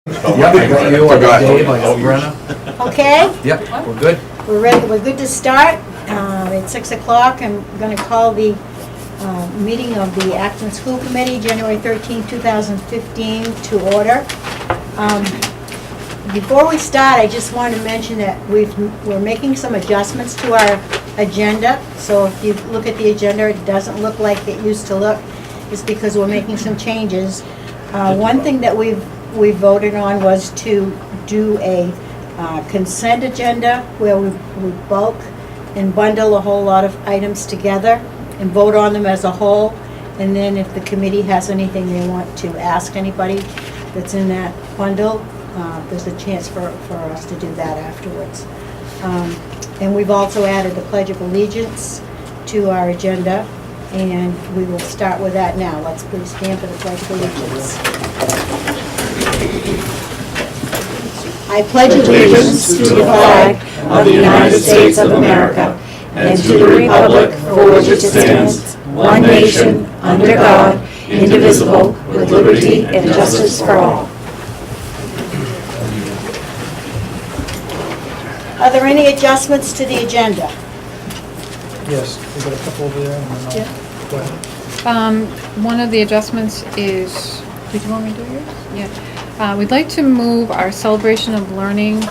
Yep, I got you, I got Dave, I got Brenna. Okay, Yep, we're good. we're ready, we're good to start. It's 6 o'clock. I'm going to call the meeting of the Acton School Committee, January 13, 2015, to order. Before we start, I just want to mention that we're making some adjustments to our agenda. So if you look at the agenda, it doesn't look like it used to look. It's because we're making some changes. One thing that we voted on was to do a consent agenda where we bulk and bundle a whole lot of items together and vote on them as a whole. And then if the committee has anything they want to ask anybody that's in that bundle, there's a chance for us to do that afterwards. And we've also added the Pledge of Allegiance to our agenda, and we will start with that now. Let's please stand for the Pledge of Allegiance. I pledge allegiance to the flag of the United States of America and to the republic for which it stands, one nation, under God, indivisible, with liberty and justice for all. Are there any adjustments to the agenda? Yes, we got a couple over there, and then I'll, go ahead. One of the adjustments is, did you want me to do yours? Yeah. We'd like to move our celebration of learning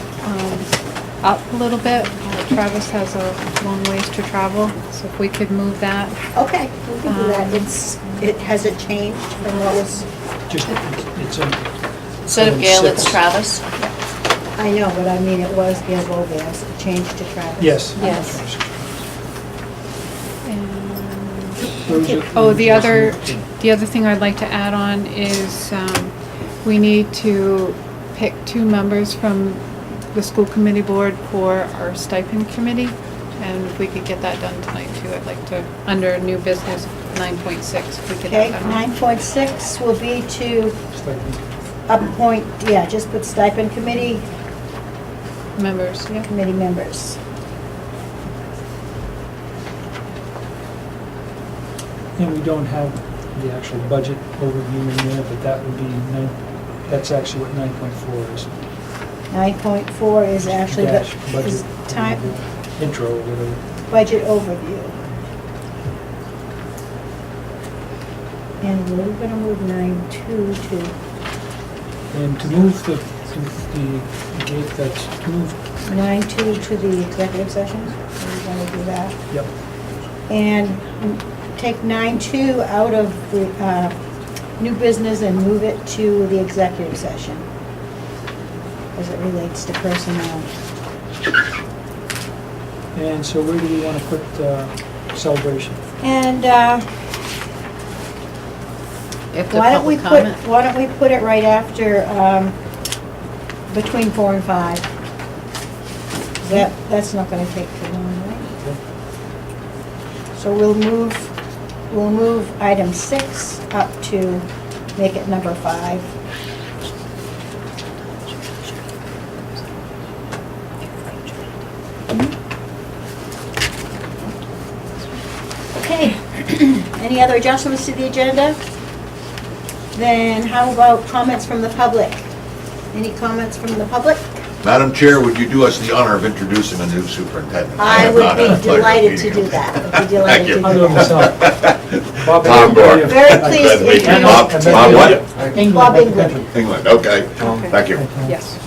up a little bit. Travis has a long ways to travel, so if we could move that. Okay, we can do that. Has it changed from what was? Just, it's a... Instead of Gail, it's Travis. I know, but I mean, it was Gail Bovaz, it changed to Travis. Yes. Yes. Oh, the other thing I'd like to add on is we need to pick 2 members from the school committee board for our stipend committee, and if we could get that done tonight too, I'd like to, under new business 9.6, if we could Okay, have that on. 9.6 will be to Stipend. appoint, just put stipend committee, Members, yeah. committee members. And we don't have the actual budget overview in there, but that would be, that's actually what 9.4 is. 9.4 is actually Dash, the budget is time, intro or whatever. budget overview. And we're gonna move 9.2 to, And to move the gate, that's to move, 9.2 to the executive session, we're gonna do that. yep. And take 9.2 out of the new business and move it to the executive session as it relates to personnel. And so where do we want to put celebration? And If the why don't we public put, comment. why don't we put it right after, between 4 and 5? That's not gonna take too long, right? Okay. So we'll move item 6 up to make it number 5. Okay, any other adjustments to the agenda? Then how about comments from the public? Any comments from the public? Madam Chair, would you do us the honor of introducing a new superintendent? I have would not had the be pleasure of delighted to meeting do him. that. I'd be delighted Thank you. to I'll do do it that. myself. Bob, Tom Gore. Very pleased to Glad to meet you. introduce Bob what? England. Bob England. England, okay. Thank you. Yes.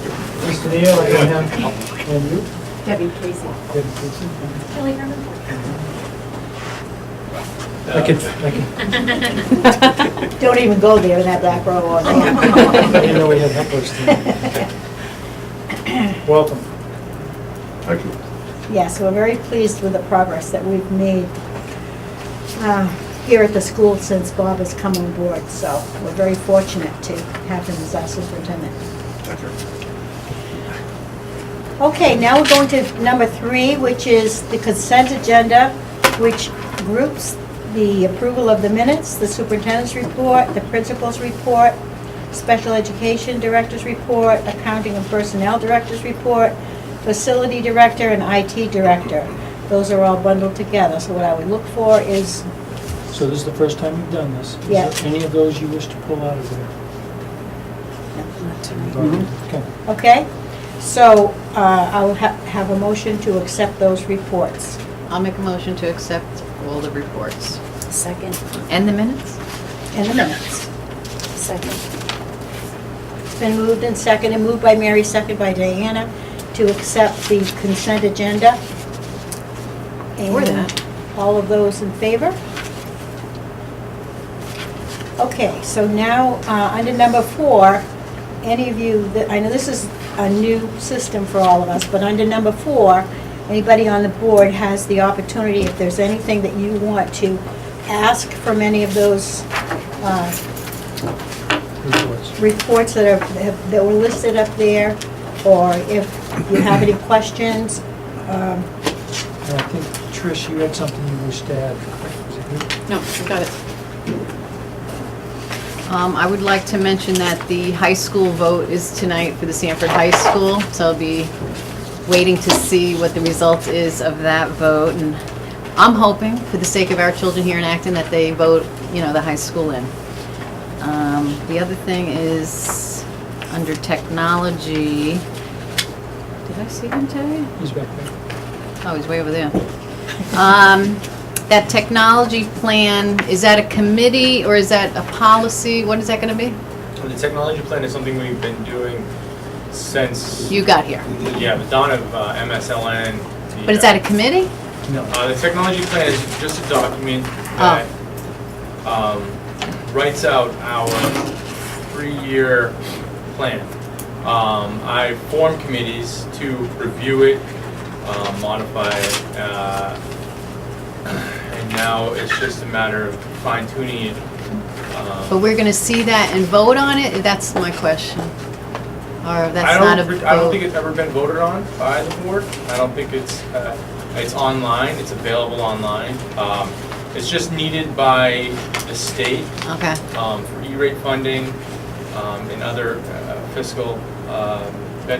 Mr. Neal, and you? Debbie Casey. Debbie Casey. Kelly Herman. I can, Don't even go there in that back row. Or I didn't know we had helpers tonight. Welcome. Thank you. Yes, we're very pleased with the progress that we've made here at the school since Bob has come on board. So we're very fortunate to have him as our superintendent. Thank you. Okay, now we're going to number 3, which is the consent agenda, which groups the approval of the minutes, the superintendent's report, the principal's report, special education director's report, accounting and personnel director's report, facility director, and IT director. Those are all bundled together, so what I would look for is So this is the first time you've done this? Yeah. Is there any of those you wish to pull out of there? Not tonight. Okay. Okay? So I'll have a motion to accept those reports. I'll make a motion to accept all the reports. Second. And the minutes? In the minutes. Second. It's been moved and seconded, moved by Mary, seconded by Diana, to accept the consent agenda. Or And that. all of those in favor? Okay, so now, under number 4, any of you, I know this is a new system for all of us, but under number 4, anybody on the board has the opportunity, if there's anything that you want to ask from any of those reports that were listed up there, or if you have any questions. And I think, Trish, you had something you wished to add. Was it you? No, I got it. I would like to mention that the high school vote is tonight for the Sanford High School, so I'll be waiting to see what the result is of that vote. And I'm hoping, for the sake of our children here in Acton, that they vote, the high school in. The other thing is, under technology, did I see him today? He's back there. Oh, he's way over there. That technology plan, is that a committee or is that a policy? What is that gonna be? Well, the technology plan is something we've been doing since, You got here. the dawn of MSLN. But is that a committee? No. The technology plan is just a document that writes out our 3-year plan. I form committees to review it, modify it, and now it's just a matter of fine tuning it. But we're gonna see that and vote on it? That's my question. Or I that's not a don't, I don't think vote? it's ever been voted on by the board. I don't think it's online, it's available online. It's just needed by the state Okay, for E-rate funding and other fiscal, okay.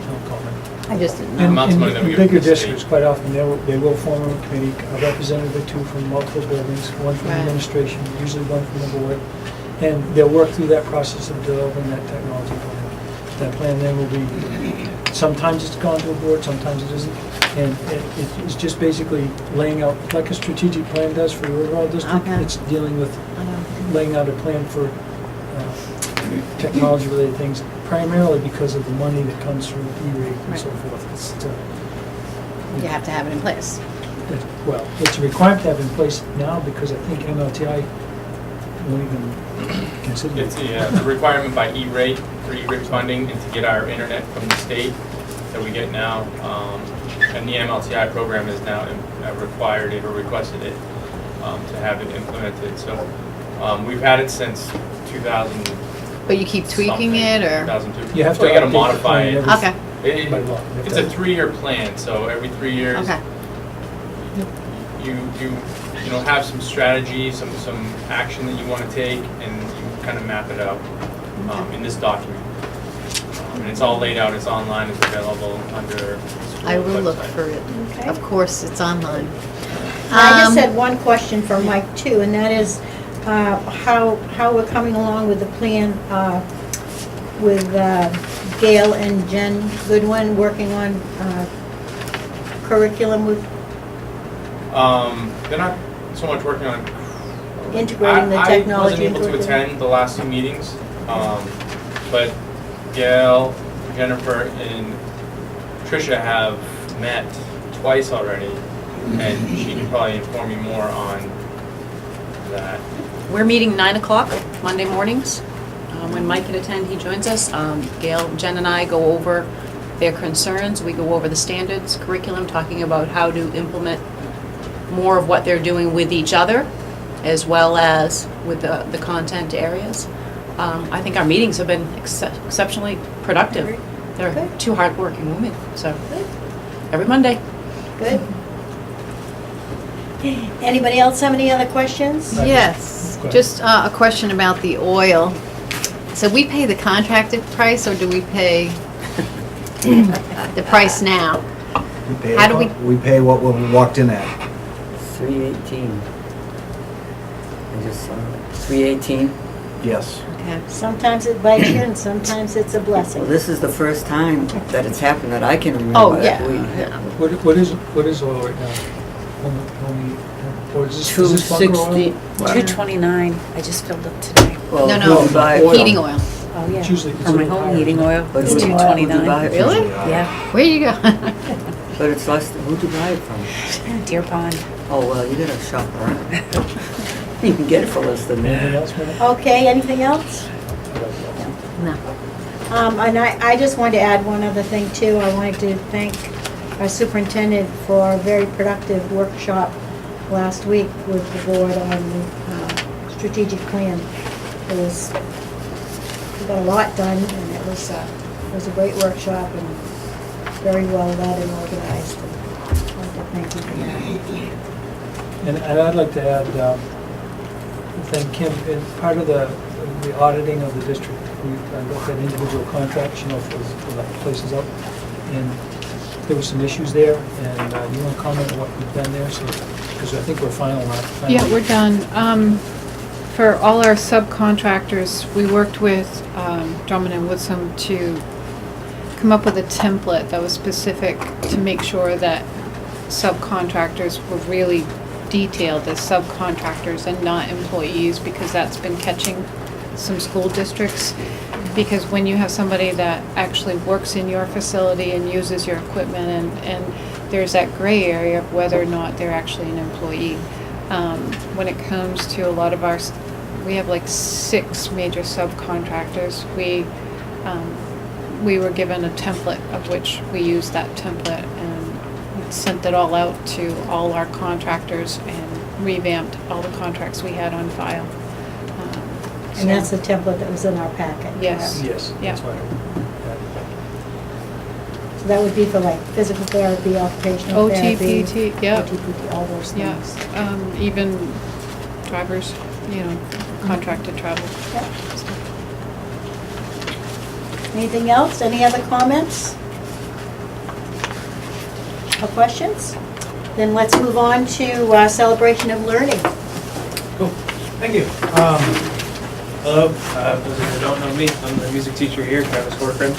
No comment. I just didn't The know. amounts of money that we In give to bigger the districts, state. quite often, they will form a committee, a representative or two from multiple buildings, one from Right. administration, usually one from the board, and they'll work through that process of developing that technology plan. That plan then will be, sometimes it's gone to a board, sometimes it isn't, and it's just basically laying out, like a strategic plan does for your overall district, Okay. it's dealing with I know. laying out a plan for technology-related things, primarily because of the money that comes through E-rate and so forth. It's, You have to have it in place. well, it's a requirement to have in place now because I think MLTI won't even consider It's it. a requirement by E-rate for E-rate funding and to get our internet from the state that we get now. And the MLTI program has now required it or requested it to have it implemented. So we've had it since 2000. But you keep tweaking it, or? 2002. You have So to you gotta update the modify plan it. every- Okay, by law. You have It's to- a 3-year plan, so every 3 years, okay. you have some strategy, some action that you want to take, and you kind of map it out in this document. And it's all laid out, it's online, it's available under the school I will look website. for it. Okay. Of course, it's online. I just Um, had one question for Mike too, and that is how we're coming along with the plan with Gail and Jen Goodwin working on curriculum with They're not so much working on. integrating the I technology wasn't able into to it. attend the last 2 meetings, but Gail, Jennifer, and Tricia have met twice already, and she can probably inform you more on that. We're meeting 9 o'clock Monday mornings. When Mike can attend, he joins us. Gail, Jen, and I go over their concerns. We go over the standards, curriculum, talking about how to implement more of what they're doing with each other, as well as with the content areas. I think our meetings have been exceptionally productive. They're Good. 2 hardworking women, so every Monday. Good. Anybody else have any other questions? Yes, Go ahead. just a question about the oil. So we pay the contracted price, or do we pay the price now? We pay How do we- We pay what we walked in at. 318. I just saw it. 318. Yes. Okay. Sometimes it bites you and sometimes it's a blessing. Well, this is the first time that it's happened that I can remember. Oh, that yeah. we- What is oil right now? Or is this bunker oil? 260. 229, I just filled up today. Well, No, who no, do you buy it from? heating oil. Oh, It's yeah. usually. For my home heating oil, But it's who do you- who do you buy it from? Really? Yeah, Where you go? But it's less, who'd you buy it from? Deer Pond. Oh, well, you gotta shop around. You can get it for less than Anything that. else, man? Okay, anything else? No. And I just wanted to add one other thing too. I wanted to thank our superintendent for a very productive workshop last week with the board on the strategic plan. It was, we got a lot done and it was a great workshop and very well led and organized. And I want to thank you for that. And I'd like to add, thank Kim, and part of the auditing of the district, we looked at individual contracts, you know, for the places up, and there were some issues there, and you want to comment on what we've done there, so, because I think we're final on. Yeah, we're done. For all our subcontractors, we worked with Drummond and Woodsum to come up with a template that was specific to make sure that subcontractors were really detailed as subcontractors and not employees, because that's been catching some school districts. Because when you have somebody that actually works in your facility and uses your equipment, and there's that gray area of whether or not they're actually an employee. When it comes to a lot of our, we have like 6 major subcontractors. We were given a template of which we used that template and sent it all out to all our contractors and revamped all the contracts we had on file. And that's the template that was in our packet. Yes. Yes, Yeah. that's right. So that would be for like physical therapy, occupational therapy. OTPT, yep. OTPT, all those Yeah, things. even drivers, you know, contracted travel. Yep. Anything else? Any other comments? Or questions? Then let's move on to celebration of learning. Cool, thank you. Hello, those who don't know me, I'm the music teacher here, Travis Corcoran.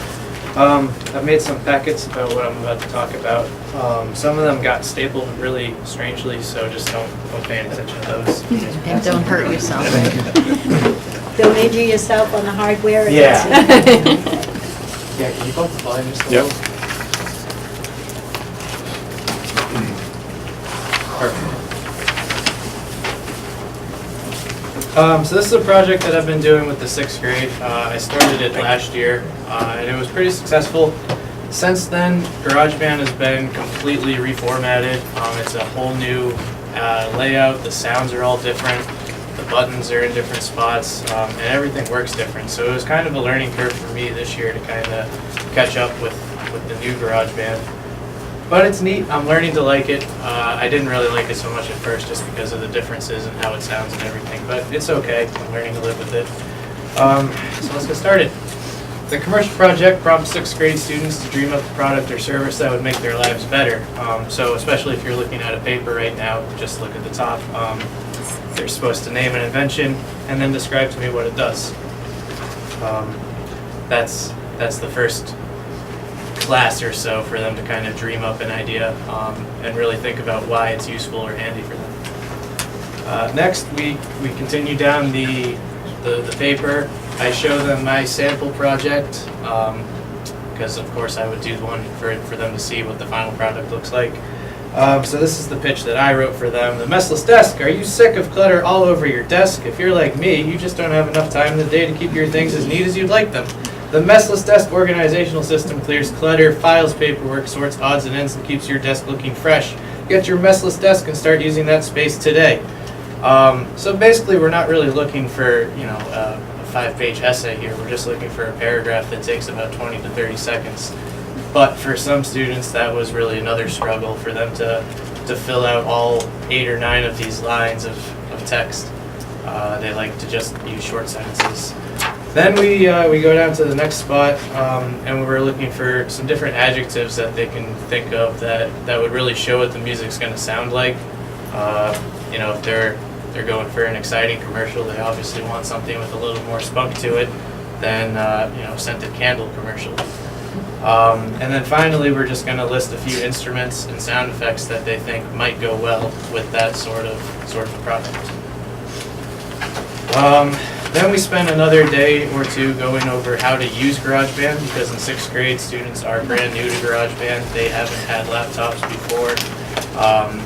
I've made some packets about what I'm about to talk about. Some of them got stapled really strangely, so just don't pay any attention to those. And don't hurt yourself. Don't injure yourself on the hardware. Yeah. Yeah, can you bump the volume just a little? Perfect. So this is a project that I've been doing with the 6th grade. I started it last year, and it was pretty successful. Since then, GarageBand has been completely reformatted. It's a whole new layout. The sounds are all different. The buttons are in different spots, and everything works different. So it was kind of a learning curve for me this year to kind of catch up with the new GarageBand. But it's neat. I'm learning to like it. I didn't really like it so much at first just because of the differences and how it sounds and everything, but it's okay. I'm learning to live with it. So let's get started. The commercial project prompts 6th grade students to dream up a product or service that would make their lives better. So especially if you're looking at a paper right now, just look at the top. They're supposed to name an invention and then describe to me what it does. That's the first class or so for them to kind of dream up an idea and really think about why it's useful or handy for them. Next, we continue down the paper. I show them my sample project because of course I would do one for them to see what the final product looks like. So this is the pitch that I wrote for them. The messless desk. Are you sick of clutter all over your desk? If you're like me, you just don't have enough time in the day to keep your things as neat as you'd like them. The messless desk organizational system clears clutter, files paperwork, sorts odds and ends, and keeps your desk looking fresh. Get your messless desk and start using that space today. So basically, we're not really looking for a 5-page essay here. We're just looking for a paragraph that takes about 20 to 30 seconds. But for some students, that was really another struggle for them to fill out all 8 or 9 of these lines of text. They like to just use short sentences. Then we go down to the next spot, and we're looking for some different adjectives that they can think of that would really show what the music's going to sound like. If they're they're going for an exciting commercial, they obviously want something with a little more spunk to it than, scented candle commercial. And then finally, we're just gonna list a few instruments and sound effects that they think might go well with that sort of product. Then we spent another day or two going over how to use GarageBand, because in 6th grade, students are brand new to GarageBand. They haven't had laptops before,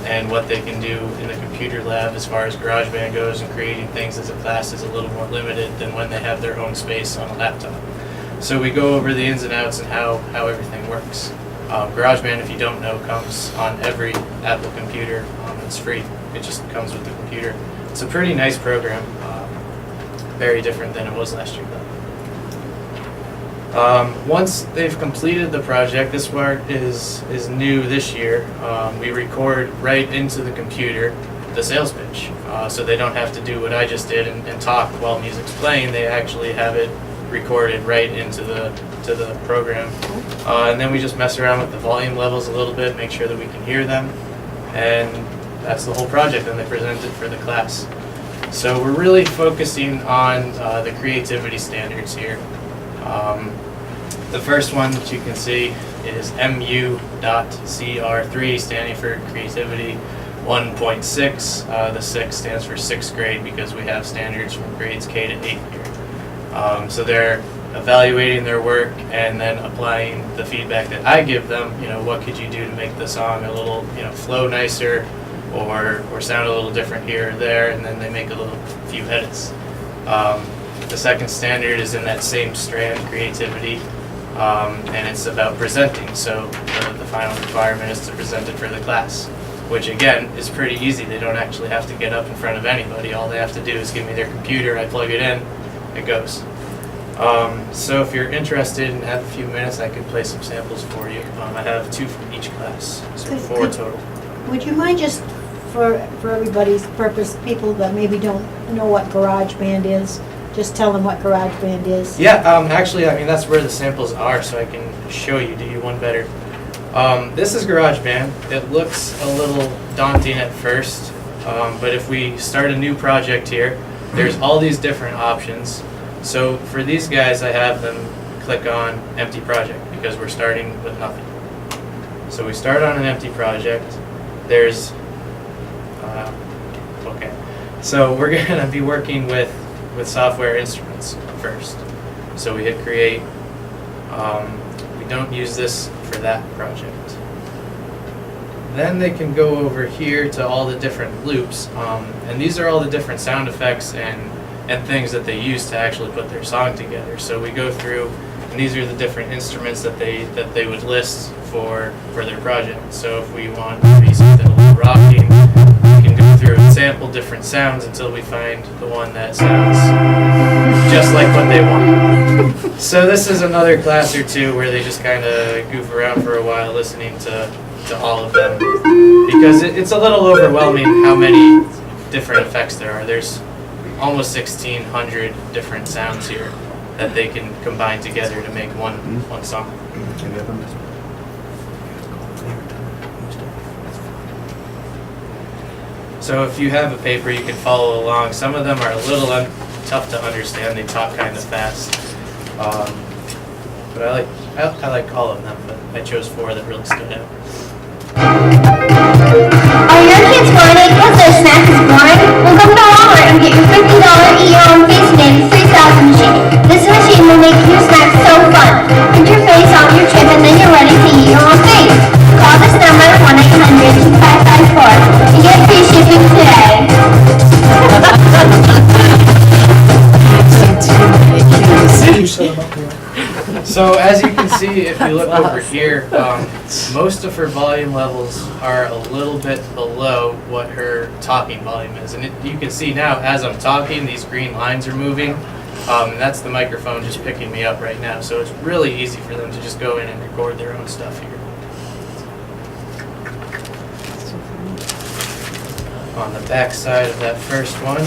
and what they can do in the computer lab as far as GarageBand goes and creating things as a class is a little more limited than when they have their own space on a laptop. So we go over the ins and outs and how everything works. GarageBand, if you don't know, comes on every Apple computer. It's free. It just comes with the computer. It's a pretty nice program. Very different than it was last year, though. Once they've completed the project, this part is new this year. We record right into the computer the sales pitch, so they don't have to do what I just did and talk while music's playing. They actually have it recorded right into the program, and then we just mess around with the volume levels a little bit, make sure that we can hear them, and that's the whole project. And they present it for the class. So we're really focusing on the creativity standards here. The first one that you can see is MU.CR3, standing for Creativity 1.6. The 6 stands for 6th grade because we have standards from grades K to 8th grade. So they're evaluating their work and then applying the feedback that I give them. What could you do to make the song a little, flow nicer, or sound a little different here or there, and then they make a few edits. The second standard is in that same strand, creativity, and it's about presenting. So the final requirement is to present it for the class, which again is pretty easy. They don't actually have to get up in front of anybody. All they have to do is give me their computer, I plug it in, it goes. So if you're interested and have a few minutes, I could play some samples for you. I have 2 from each class, so 4 total. Would you mind just, for everybody's purpose, people that maybe don't know what GarageBand is, just tell them what GarageBand is? Yeah, actually, that's where the samples are, so I can show you, do you one better. This is GarageBand. It looks a little daunting at first, but if we start a new project here, there's all these different options. So for these guys, I have them click on Empty Project, because we're starting with nothing. So we start on an empty project. There's, okay. So we're gonna be working with software instruments first. So we hit create. We don't use this for that project. Then they can go over here to all the different loops, and these are all the different sound effects and things that they use to actually put their song together. So we go through, and these are the different instruments that they would list for their project. So if we want to be something a little rocking, we can go through and sample different sounds until we find the one that sounds just like what they want. So this is another class or two where they just kind of goof around for a while listening to all of them, because it's a little overwhelming how many different effects there are. There's almost 1,600 different sounds here that they can combine together to make one song. So if you have a paper, you can follow along. Some of them are a little tough to understand. They talk kind of fast. But I like all of them, but I chose 4 that really stood out. Are your kids whining because their snack is boring? Well, come to Walmart and get your $50 eat-your-own face made freeze-thousand machine. This machine will make your snack so fun. Put your face on your chip and then you're ready to eat your own face. Call this number 1-800-2554 and get free shipping today. You set them up here. So as you can see, if you look over here, most of her volume levels are a little bit below what her talking volume is. And you can see now, as I'm talking, these green lines are moving. And that's the microphone just picking me up right now. So it's really easy for them to just go in and record their own stuff here. On the back side of that first one,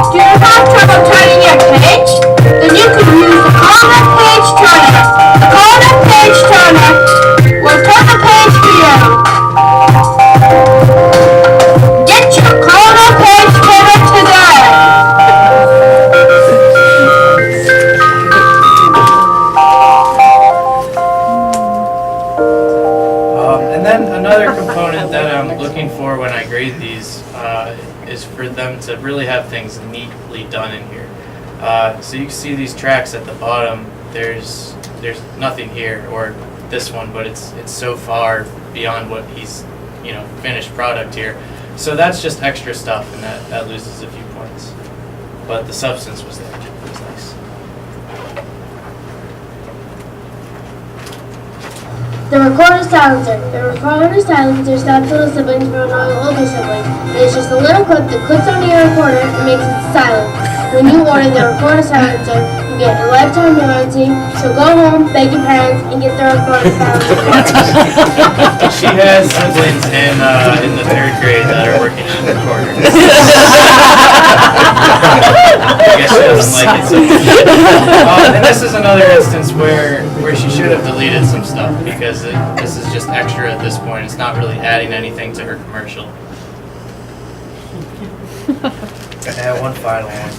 Do you have trouble turning your page? and to really have things neatly done in here. So you can see these tracks at the bottom, there's nothing here, or this one, but it's so far beyond what he's, finished product here. So that's just extra stuff, and that loses a few points. But the substance was there. It was nice. The recorder silencer. The recorder silencer stops little siblings from annoying older siblings. It's just a little clip that clips onto your recorder and makes it silent. When you order the recorder silencer, you get a lifetime warranty. So go home, beg your parents, and get the recorder silencer. She has siblings in the 3rd grade that are working on recorders. I guess she doesn't like it so much. And this is another instance where she should have deleted some stuff, because this is just extra at this point. It's not really adding anything to her commercial. And one final one.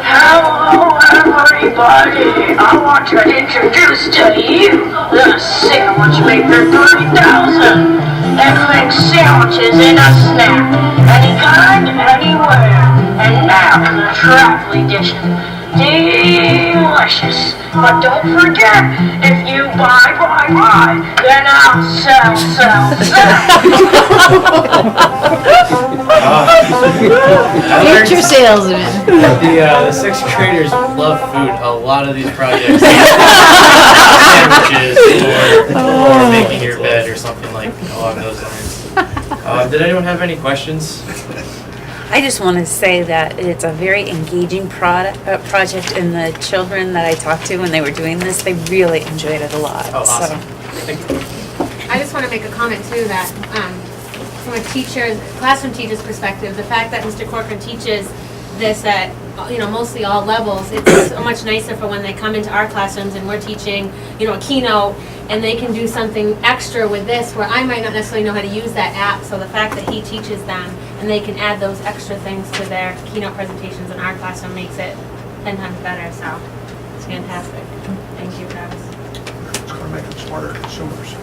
Hello everybody, I want to introduce to you the Sandwich Maker 3000. It makes sandwiches in a snap, any kind, anywhere. And now for the travel edition. Delicious. But don't forget, if you buy, then I'll sell. Future salesman. The 6th graders love food. A lot of these projects, sandwiches or making your bed or something like along those lines. Did anyone have any questions? I just want to say that it's a very engaging project, and the children that I talked to when they were doing this, they really enjoyed it a lot. Oh, awesome. Thank you. I just want to make a comment too that from a classroom teacher's perspective, the fact that Mr. Corcoran teaches this at mostly all levels, it's so much nicer for when they come into our classrooms and we're teaching a keynote and they can do something extra with this where I might not necessarily know how to use that app. So the fact that he teaches them and they can add those extra things to their keynote presentations in our classroom makes it 10 times better. So it's fantastic. Thank you, Travis. It's going to make them smarter consumers.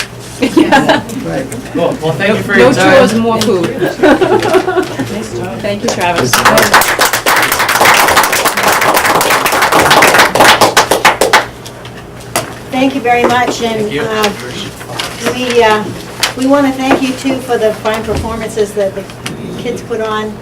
Right. Cool. Well, thank you for your time. No chores, more food. Thank you, Travis. Thank you very much, and we want to thank you too for the fine performances that the kids put on.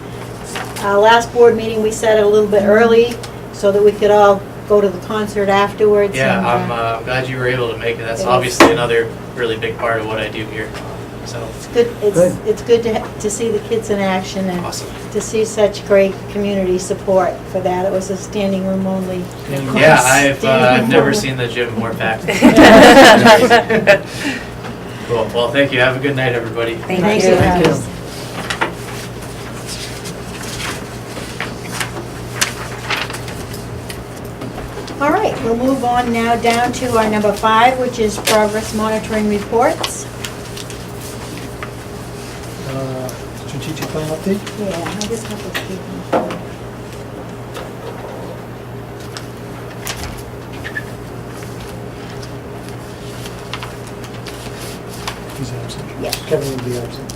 Last board meeting, we set it a little bit early so that we could all go to the concert afterwards. Yeah, and, I'm glad you were able to make it. That's obviously another really big part of what I do here. So it's good. It's good to see the kids in action and awesome. to see such great community support for that. It was a standing room only. Yeah, I've never seen the gym more packed. Cool. Well, thank you. Have a good night, everybody. Thank you. Thank you. All right, we'll move on now down to our number 5, which is progress monitoring reports. Strategic plan update? Yeah, I just have to keep them. He's absent. Yeah. Kevin will be absent.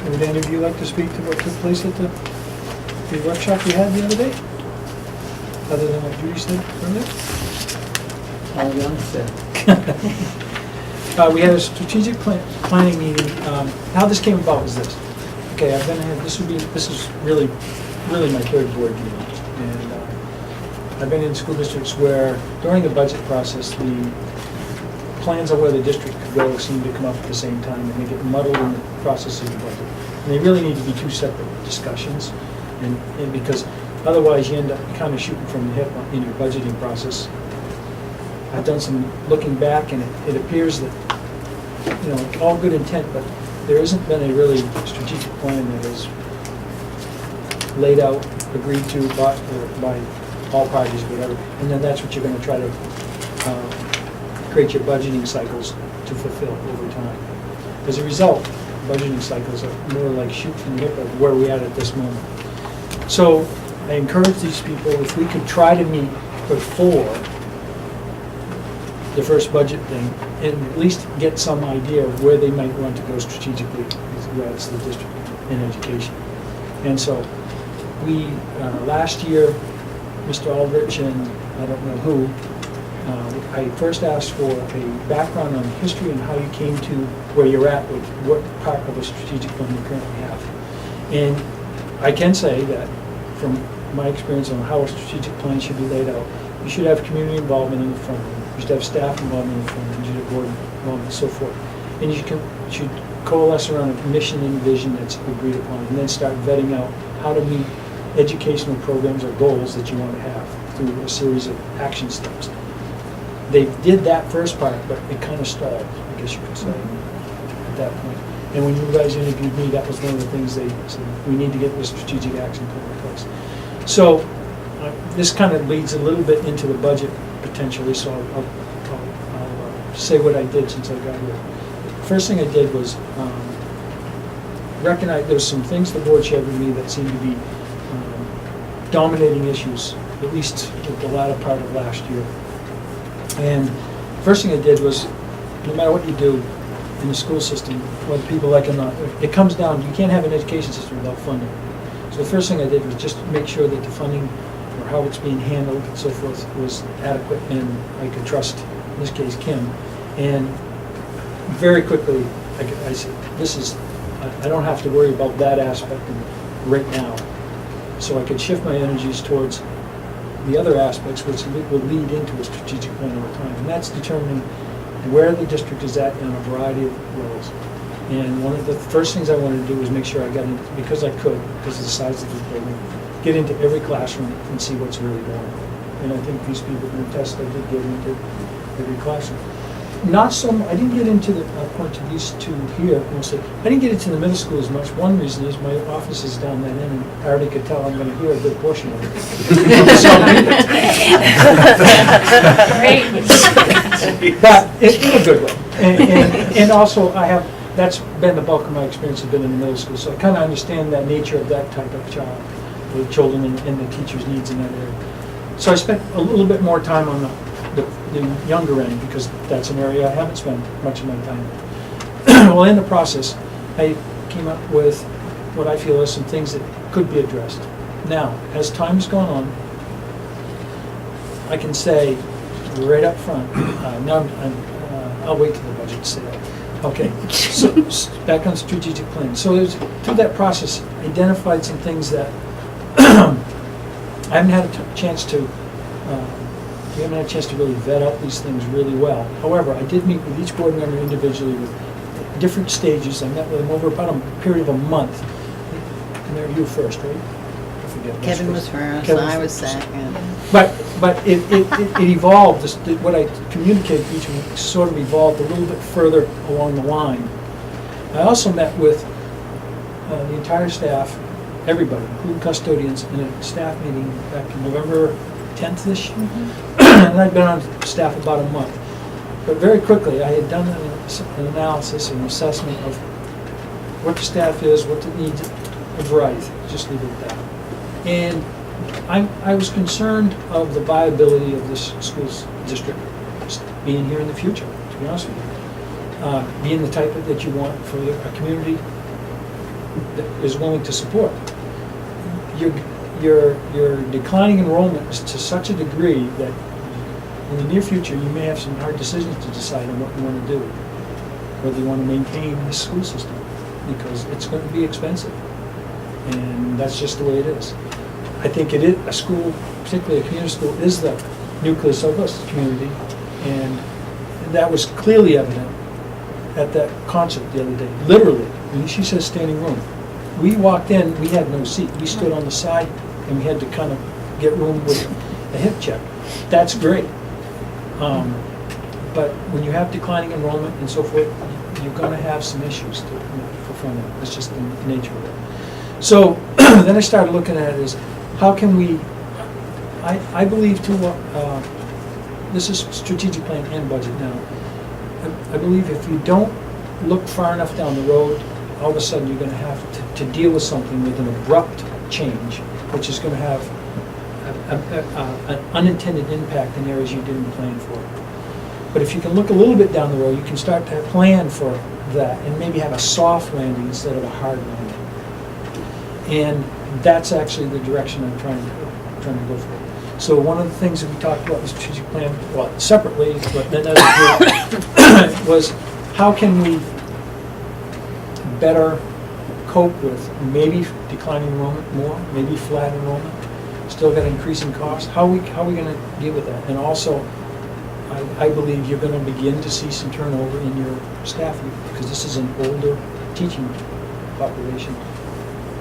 Would any of you like to speak to what took place at the workshop we had the other day? Other than what Judy said earlier? All young said. We had a strategic planning meeting. How this came about was this. Okay, this is really my 3rd board meeting. And I've been in school districts where during the budget process, the plans on where the district could go seem to come up at the same time, and they get muddled in the process of the budget. And they really need to be 2 separate discussions. And because otherwise you end up kind of shooting from the hip in your budgeting process. I've done some looking back, and it appears that, all good intent, but there hasn't been a really strategic plan that is laid out, agreed to by all parties, whatever. And then that's what you're going to try to create your budgeting cycles to fulfill over time. As a result, budgeting cycles are more like shoot from the hip of where we are at this moment. So I encourage these people, if we could try to meet before the first budget thing, and at least get some idea of where they might want to go strategically as regards to the district in education. And so, we, last year, Mr. Aldrich and I don't know who, I first asked for a background on history and how you came to where you're at with what part of a strategic plan you currently have. And I can say that from my experience on how a strategic plan should be laid out, you should have community involvement in the front end, you should have staff involvement in the front end, you should have board involvement, and so forth. And you should coalesce around a mission and vision that's agreed upon, and then start vetting out how to meet educational programs or goals that you want to have through a series of action steps. They did that first part, but it kind of stalled, I guess you could say, at that point. And when you guys interviewed me, that was one of the things they said, we need to get this strategic action plan in place. So this kind of leads a little bit into the budget potentially, so I'll say what I did since I got here. First thing I did was recognize there's some things the board shared with me that seemed to be dominating issues, at least at the latter part of last year. And first thing I did was, no matter what you do in the school system, whether people like it or not, it comes down, you can't have an education system without funding. So the first thing I did was just make sure that the funding, or how it's being handled and so forth, was adequate and I could trust, in this case, Kim. And very quickly, I said, I don't have to worry about that aspect right now. So I could shift my energies towards the other aspects, which will lead into a strategic plan over time. And that's determining where the district is at in a variety of roles. And one of the first things I wanted to do was make sure I got into, because I could, because of the size of the building, get into every classroom and see what's really going on. And I think these people can attest I did get into every classroom. Not so, I didn't get into the, I'll point to these two here mostly. I didn't get into the middle school as much. One reason is my office is down that end, and I already could tell I'm going to hear a good portion of it. But in a good way. And also, that's been the bulk of my experience has been in the middle school, so I kind of understand that nature of that type of child, the children and the teachers' needs in that area. So I spent a little bit more time on the younger end, because that's an area I haven't spent much of my time in. Well, in the process, I came up with what I feel are some things that could be addressed. Now, as time's gone on, I can say right up front, I'll wait till the budget to say that. Okay, so back on strategic plan. So through that process, identified some things that I haven't had a chance to we haven't had a chance to really vet out these things really well. However, I did meet with each board member individually with different stages. I met with them over about a period of a month. And there you first, right? I forget. Kevin was first, Kevin I was first. second. But it evolved. What I communicated each week sort of evolved a little bit further along the line. I also met with the entire staff, everybody, including custodians, in a staff meeting back in November 10th this year. And I'd been on staff about a month. But very quickly, I had done an analysis, an assessment of what the staff is, what it needs, a variety, just leave it at that. And I was concerned of the viability of this school district being here in the future, to be honest with you. Being the type that you want for a community that is willing to support. Your declining enrollment is to such a degree that in the near future you may have some hard decisions to decide on what you want to do. Whether you want to maintain the school system, because it's going to be expensive. And that's just the way it is. I think it is, a school, particularly a community school, is the nucleus of this community. And that was clearly evident at that concert the other day. Literally, when she says standing room. We walked in, we had no seat. We stood on the side and we had to kind of get room with a hip check. That's great. But when you have declining enrollment and so forth, you're going to have some issues for funding. It's just the nature of it. So then I started looking at it as, how can we, I believe too, this is strategic plan and budget now. I believe if you don't look far enough down the road, all of a sudden you're going to have to deal with something with an abrupt change, which is going to have an unintended impact in areas you didn't plan for. But if you can look a little bit down the road, you can start to plan for that and maybe have a soft landing instead of a hard landing. And that's actually the direction I'm trying to go for. So one of the things that we talked about in the strategic plan, well, separately, but then as a group, was how can we better cope with maybe declining enrollment more, maybe flat enrollment, still got increasing costs. How are we going to deal with that? And also, I believe you're going to begin to see some turnover in your staff because this is an older teaching population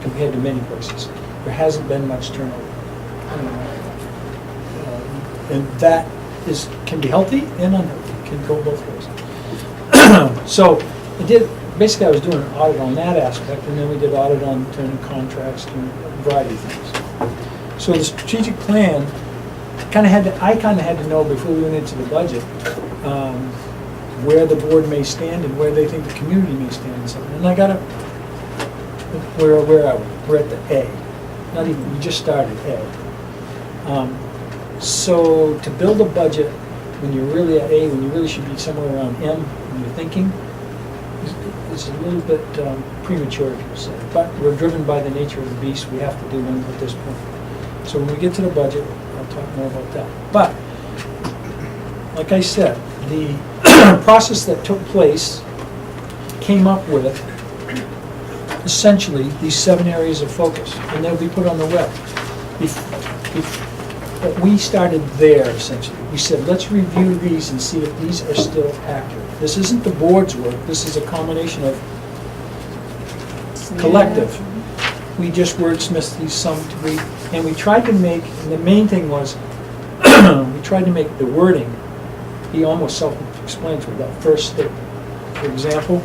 compared to many places. There hasn't been much turnover. And that can be healthy and unhealthy, can go both ways. So basically I was doing an audit on that aspect, and then we did audit on turning contracts and a variety of things. So the strategic plan, I kind of had to know before we went into the budget where the board may stand and where they think the community may stand and something. And I got where are we? We're at the A. Not even, we just started A. So to build a budget when you're really at A, when you really should be somewhere around M when you're thinking, is a little bit premature, if you say. But we're driven by the nature of the beast. We have to do one at this point. So when we get to the budget, I'll talk more about that. But, like I said, the process that took place came up with essentially these 7 areas of focus, and they'll be put on the web. But we started there, essentially. We said, let's review these and see if these are still accurate. This isn't the board's work. This is a combination of collective. We just wordsmithed these some degree, and we tried to make, and the main thing was, we tried to make the wording be almost self-explanatory, that first statement. For example,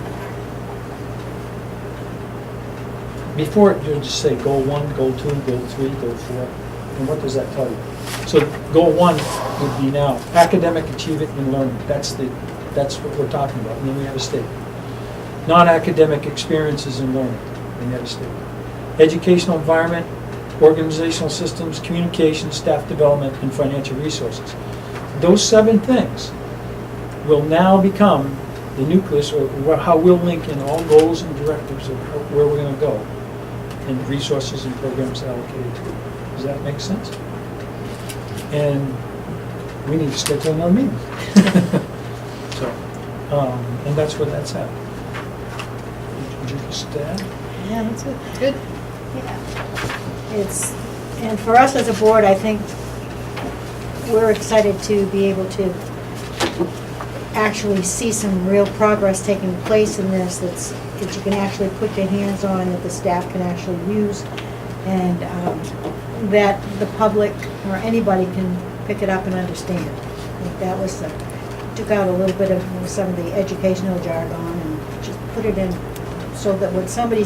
before it, you'll just say goal 1, goal 2, goal 3, goal 4, and what does that tell you? So goal 1 would be now academic achievement and learning. That's what we're talking about. And then we have a statement. Non-academic experiences and learning. And we have a statement. Educational environment, organizational systems, communication, staff development, and financial resources. Those 7 things will now become the nucleus, or how we'll link in all goals and directives of where we're going to go, and resources and programs allocated to it. Does that make sense? And we need to schedule another meeting. So, and that's where that's at. Would you just add? Yeah, that's it. Good. Yeah. And for us as a board, I think we're excited to be able to actually see some real progress taking place in this that you can actually put your hands on, that the staff can actually use, and that the public or anybody can pick it up and understand. I think that was took out a little bit of some of the educational jargon and just put it in so that when somebody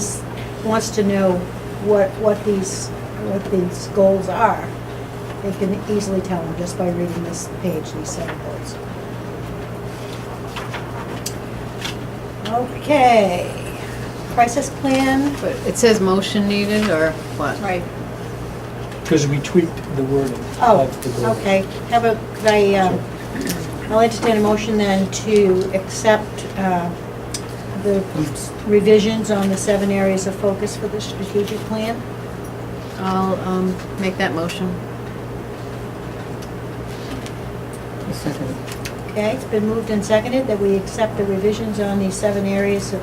wants to know what these goals are, they can easily tell them just by reading this page, these 7 goals. Okay, crisis plan. But it says motion needed, or what? Right. Because we tweaked the wording Oh, of the goal. okay. I'll entertain a motion then to accept the revisions on the 7 areas of focus for the strategic plan. I'll make that motion. Okay, it's been moved and seconded that we accept the revisions on these 7 areas of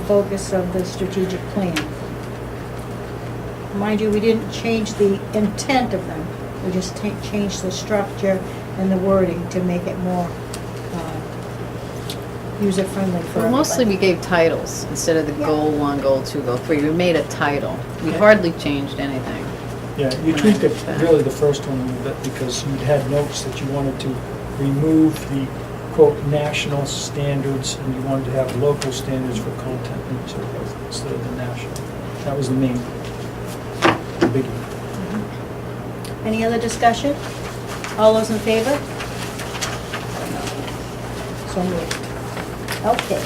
focus of the strategic plan. Mind you, we didn't change the intent of them. We just changed the structure and the wording to make it more user-friendly for Well, mostly everybody. we gave titles instead of the Yeah. goal 1, goal 2, goal 3. We made a title. We hardly changed anything. Yeah, you tweaked it, really the first one a little bit, because you had notes that you wanted to remove the, quote, national standards, and you wanted to have local standards for content and so forth, instead of the national. That was the main biggie. Any other discussion? All those in favor? So moved. Okay.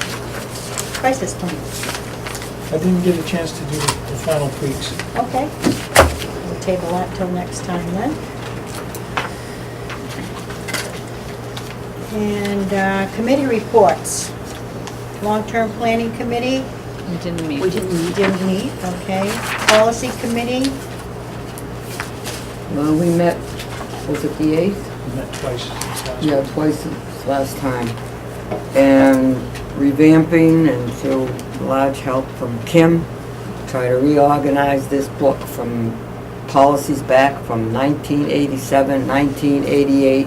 Crisis plan. I didn't get a chance to do the final tweaks. Okay. We'll table that till next time then. And committee reports. Long-term planning committee, We didn't meet. didn't meet, okay. Policy committee, Well, we met, was it the 8th? We met twice since last Yeah, week. twice this last time. And revamping, and through large help from Kim, try to reorganize this book from policies back from 1987, 1988,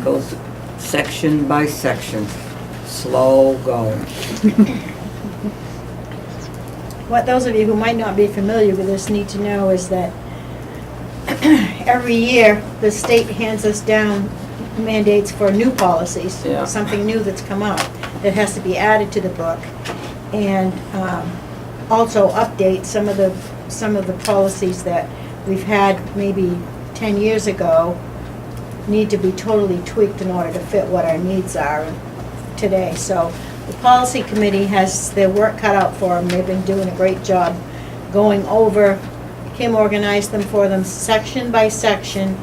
goes section by section, slow going. what those of you who might not be familiar with this need to know is that every year, the state hands us down mandates for new policies. Yeah. Something new that's come up that has to be added to the book. And also update some of the policies that we've had maybe 10 years ago need to be totally tweaked in order to fit what our needs are today. So the policy committee has their work cut out for them. They've been doing a great job going over. Kim organized them for them section by section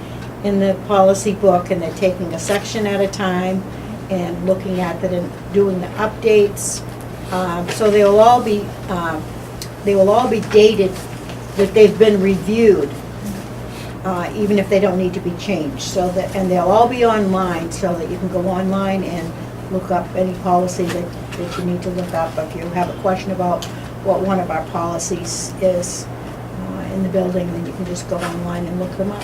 in the policy book, and they're taking a section at a time and looking at it and doing the updates. So they will all be dated that they've been reviewed, even if they don't need to be changed. So that, and they'll all be online, so that you can go online and look up any policy that you need to look up. If you have a question about what one of our policies is in the building, then you can just go online and look them up.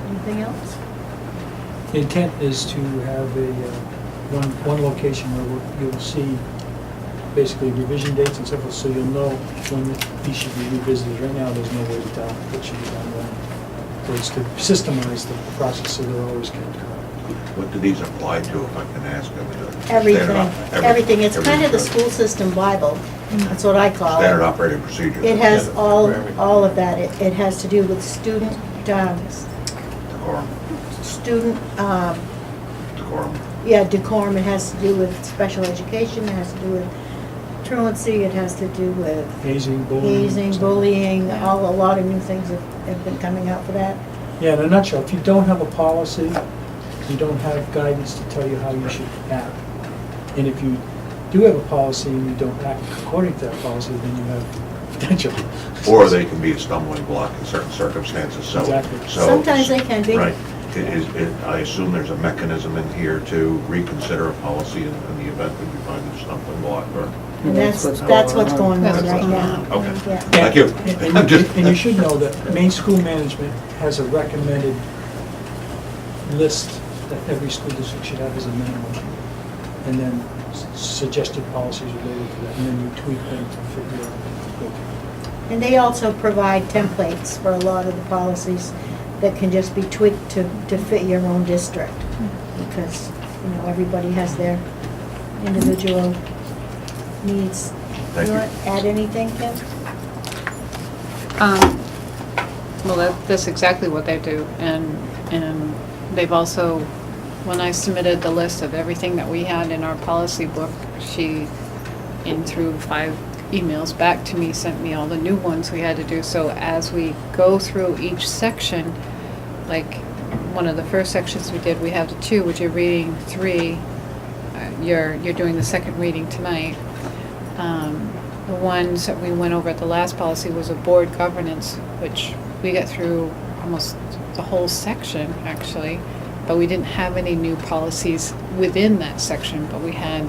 Anything else? The intent is to have a, one location where you'll see basically revision dates and stuff, so you'll know when these should be revisited. Right now, there's no way to tell what should be done when. So it's to systemize the process so they're always kept correct. What do these apply to, if I can ask? Everything. It's kind of the school system Bible. That's what I call it. Standard operating procedure. It has all of that. It has to do with student, Decorum. Decorum. yeah, decorum. It has to do with special education. It has to do with truancy. It has to do with Hazing, bullying. bullying. A lot of new things have been coming out for that. Yeah, in a nutshell, if you don't have a policy, you don't have guidance to tell you how you should act. And if you do have a policy and you don't act according to that policy, then you have potential. Or they can be a stumbling block in certain circumstances, so. Exactly. Sometimes they can be. Right. I assume there's a mechanism in here to reconsider a policy in the event that you find a stumbling block, or? And that's what's going on right now. Okay. Yeah. Thank you. And you should know that Maine School Management has a recommended list that every school district should have as a minimum. And then suggested policies related to that, and then you tweak them to fit your. And they also provide templates for a lot of the policies that can just be tweaked to fit your own district. Because, everybody has their individual needs. Thank You you. want to add anything, Kim? Well, that's exactly what they do, and they've also, when I submitted the list of everything that we had in our policy book, she, in through 5 emails back to me, sent me all the new ones we had to do. So as we go through each section, like one of the first sections we did, we have the 2, which you're reading 3. You're doing the second reading tonight. The ones that we went over at the last policy was a board governance, which we got through almost the whole section, actually, but we didn't have any new policies within that section, but we had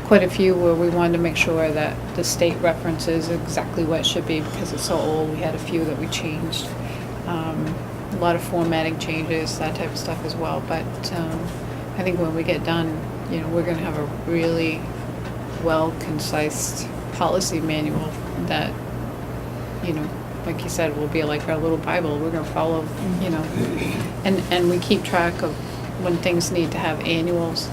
quite a few where we wanted to make sure that the state references exactly what it should be, because it's so old. We had a few that we changed. A lot of formatting changes, that type of stuff as well, but I think when we get done, we're going to have a really well concise policy manual that, like you said, will be like our little Bible. We're going to follow, and we keep track of when things need to have annuals,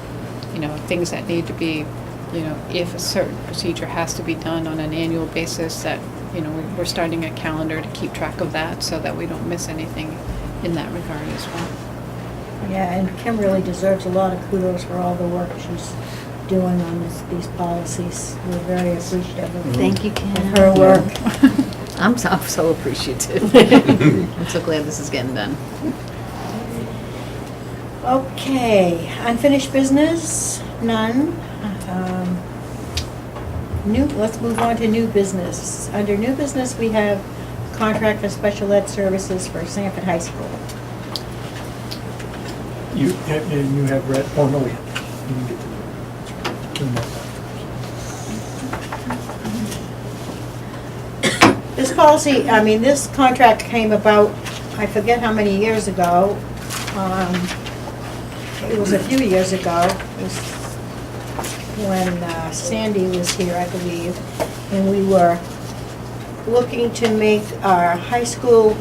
things that need to be, if a certain procedure has to be done on an annual basis, that, we're starting a calendar to keep track of that so that we don't miss anything in that regard as well. Yeah, and Kim really deserves a lot of kudos for all the work she's doing on these policies. We're very appreciative of Thank you, Kim. her work. I'm so appreciative. I'm so glad this is getting done. Okay, unfinished business, none. Let's move on to new business. Under new business, we have contract for special ed services for Sanford High School. You have read, oh, no, we didn't get to This policy, this contract came about, I forget how many years ago. It was a few years ago. It was when Sandy was here, I believe, and we were looking to make our high school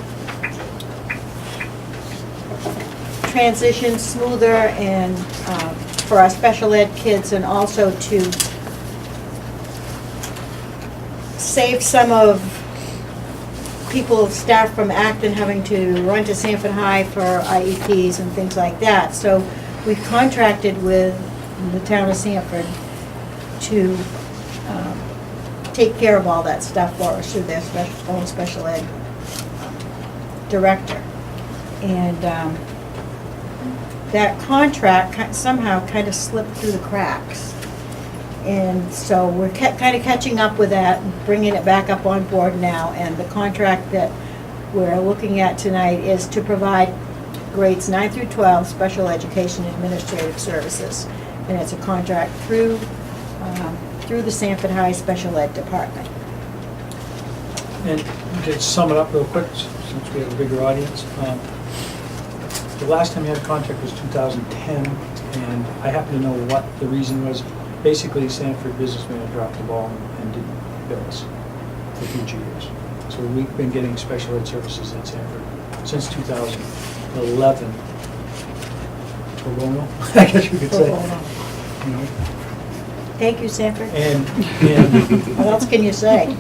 transition smoother and for our special ed kids, and also to save some of staff from Acton having to run to Sanford High for IEPs and things like that. So we contracted with the town of Sanford to take care of all that stuff for us through their own special ed director. And that contract somehow kind of slipped through the cracks. And so we're kind of catching up with that, and bringing it back up on board now. And the contract that we're looking at tonight is to provide grades 9 through 12 special education administrative services. And it's a contract through the Sanford High Special Ed Department. And to sum it up real quick, since we have a bigger audience, the last time we had a contract was 2010, and I happen to know what the reason was. Basically, Sanford businessman dropped the ball and didn't bill us for future years. So we've been getting special ed services at Sanford since 2011. Pro bono, I guess you could say. Pro bono. You know, Thank you, Sanford. and What else can you say?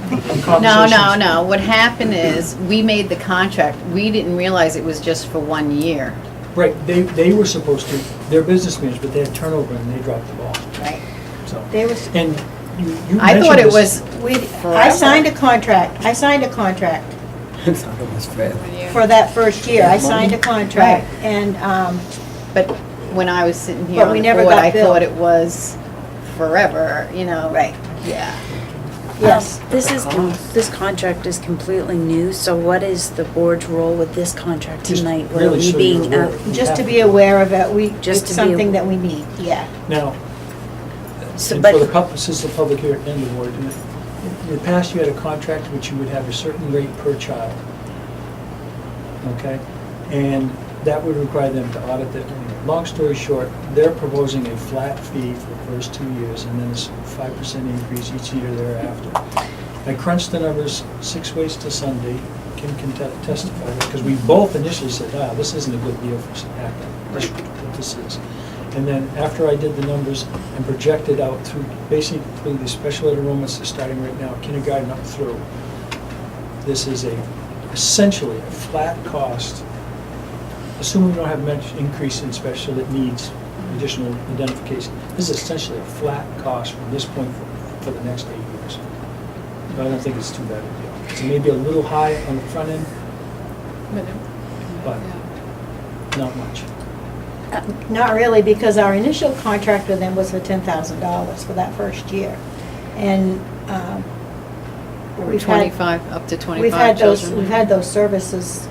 No. What happened is, we made the contract. We didn't realize it was just for 1 year. Right, they were supposed to, they're businessmen, but they had turnover and they dropped the ball. Right. So, They was, and you I thought it mentioned was this- I signed a contract I thought it was forever. for that first year. I signed a contract, and, But when I was sitting here But on we the never board, got I thought billed. it was forever, you know? Right. Yeah. yes. This contract is completely new, so what is the board's role with this contract Just tonight? What really are so we you're being, aware of it. Just to be aware of it, Just it's to be something aware. that we need, yeah. Now, So, and but- for the since the public here and the board, in the past you had a contract which you would have a certain rate per child. Okay? And that would require them to audit it. Long story short, they're proposing a flat fee for the first 2 years and then a 5% increase each year thereafter. I crunched the numbers 6 ways to Sunday. Kim can testify, because we both initially said, this isn't a good deal for Acton. This is what this is. And then after I did the numbers and projected out through basically the special ed enrollments that are starting right now, kindergarten up through, this is essentially a flat cost, assuming we don't have much increase in special ed needs, additional identification. This is essentially a flat cost from this point for the next 8 years. I don't think it's too bad a deal. It's maybe a little high on the front end, but not much. Not really, because our initial contract with them was for $10,000 for that first year. And we've had, 25, up to 25 we've had children. those services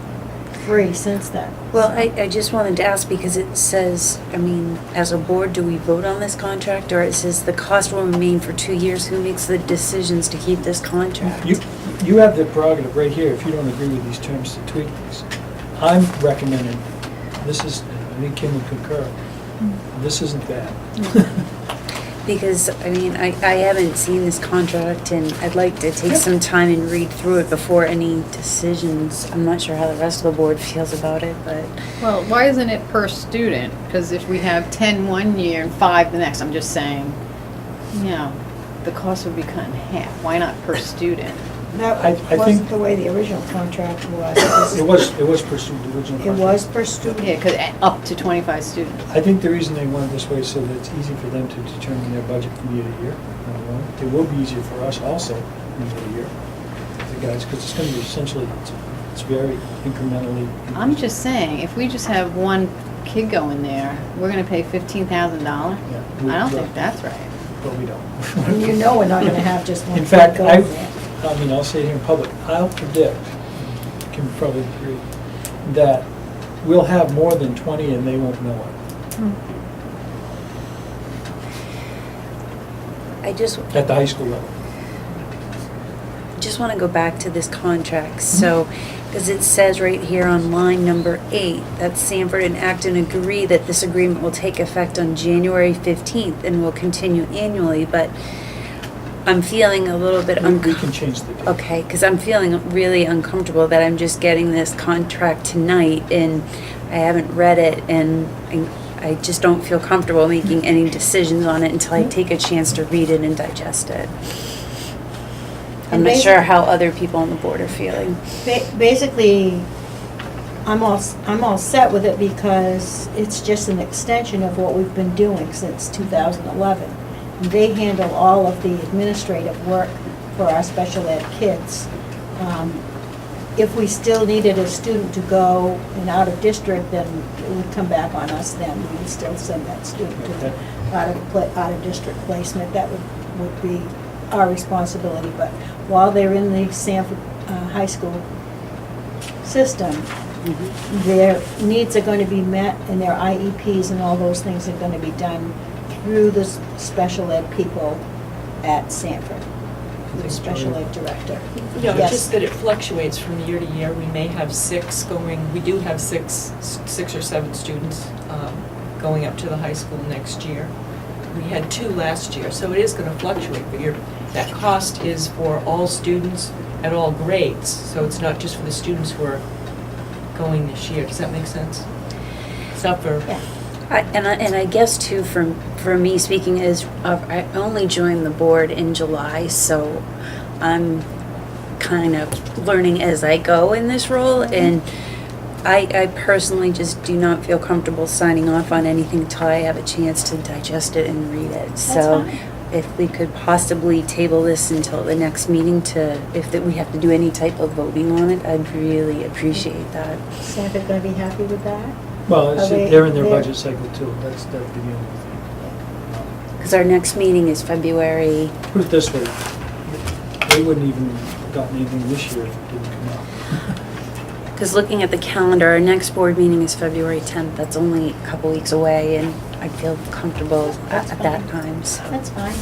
free since then. well, I just wanted to ask, because it says, as a board, do we vote on this contract? Or it says the cost will remain for 2 years? Who makes the decisions to keep this contract? You have the prerogative right here, if you don't agree with these terms, to tweak these. I'm recommending, I think Kim would concur, this isn't bad. Because, I haven't seen this contract, and I'd like to take some time and read through it before any decisions. I'm not sure how the rest of the board feels about it, but Well, why isn't it per student? Because if we have 10 1 year and 5 the next, I'm just saying, the cost would be cut in half. Why not per student? That I wasn't think- the way the original contract was. It was pursued, the original It contract. was per student. Yeah, because up to 25 students. I think the reason they want it this way is so that it's easy for them to determine their budget from year to year. number one. It will be easier for us also from year to year, the guys, because it's going to be essentially, it's very incrementally. I'm just saying, if we just have one kid going there, we're gonna pay $15,000? Yeah. I don't think that's right. But we don't. And you know we're not gonna have just one In fact, kid I go there. mean, I'll say it here in public, I'll predict, Kim probably agree, that we'll have more than 20 and they won't know it I just at the high school level. want to go back to this contract, so, because it says right here on line number 8, that Sanford and Acton agree that this agreement will take effect on January 15th and will continue annually, but I'm feeling a little bit We can change the date. Okay, because I'm feeling really uncomfortable that I'm just getting this contract tonight and I haven't read it and I just don't feel comfortable making any decisions on it until I take a chance to read it and digest it. I'm And not sure how other people on the board are feeling. Basically, I'm all set with it because it's just an extension of what we've been doing since 2011. They handle all of the administrative work for our special ed kids. If we still needed a student to go and out of district, then it would come back on us then. We would still send that student to the out of district placement. That would be our responsibility. But while they're in the Sanford High School system, their needs are going to be met and their IEPs and all those things are going to be done through the special ed people at Sanford, the special ed director. Yeah, Yes. just that it fluctuates from year to year. We may have 6 going, we do have six or 7 students going up to the high school next year. We had 2 last year, so it is going to fluctuate, but that cost is for all students at all grades, so it's not just for the students who are going this year. Does that make sense? It's not for... Yeah. And I guess too, for me speaking is, I only joined the board in July, so I'm kind of learning as I go in this role, and I personally just do not feel comfortable signing off on anything until I have a chance to digest it and read it. So fine. if we could possibly table this until the next meeting if we have to do any type of voting on it, I'd really appreciate that. Sanford going to be happy with that? Well, Are they- they're in their they're- budget cycle too. That'd be the only thing. Because our next meeting is February. Put it this way, they wouldn't even gotten anything this year if it didn't come out. Because looking at the calendar, our next board meeting is February 10th. That's only a couple weeks away, and I feel comfortable at that time, so. That's fine.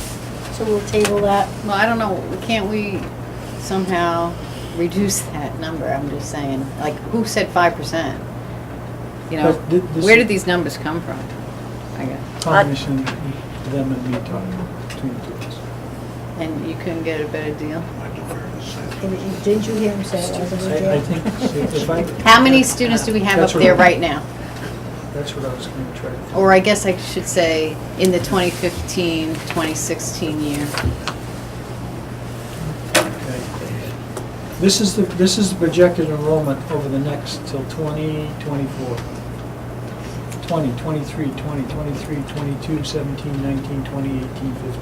So we'll table that. Well, I don't know, can't we somehow reduce that number? I'm just saying, like, who said 5%? You know, But this where is- did these numbers come from? I guess. Combination of them and me talking between the two of us. And you couldn't get a better deal? I defer to Sanford. And didn't you hear him say it wasn't a I deal? think if I, How many students do we have That's up what there I- right now? that's what I was going to try to. Or I guess I should say, in the 2015, 2016 year. Okay. This is the projected enrollment over the next till 2024. 20, 23, 20, 23, 22, 17, 19, 20, 18, 15.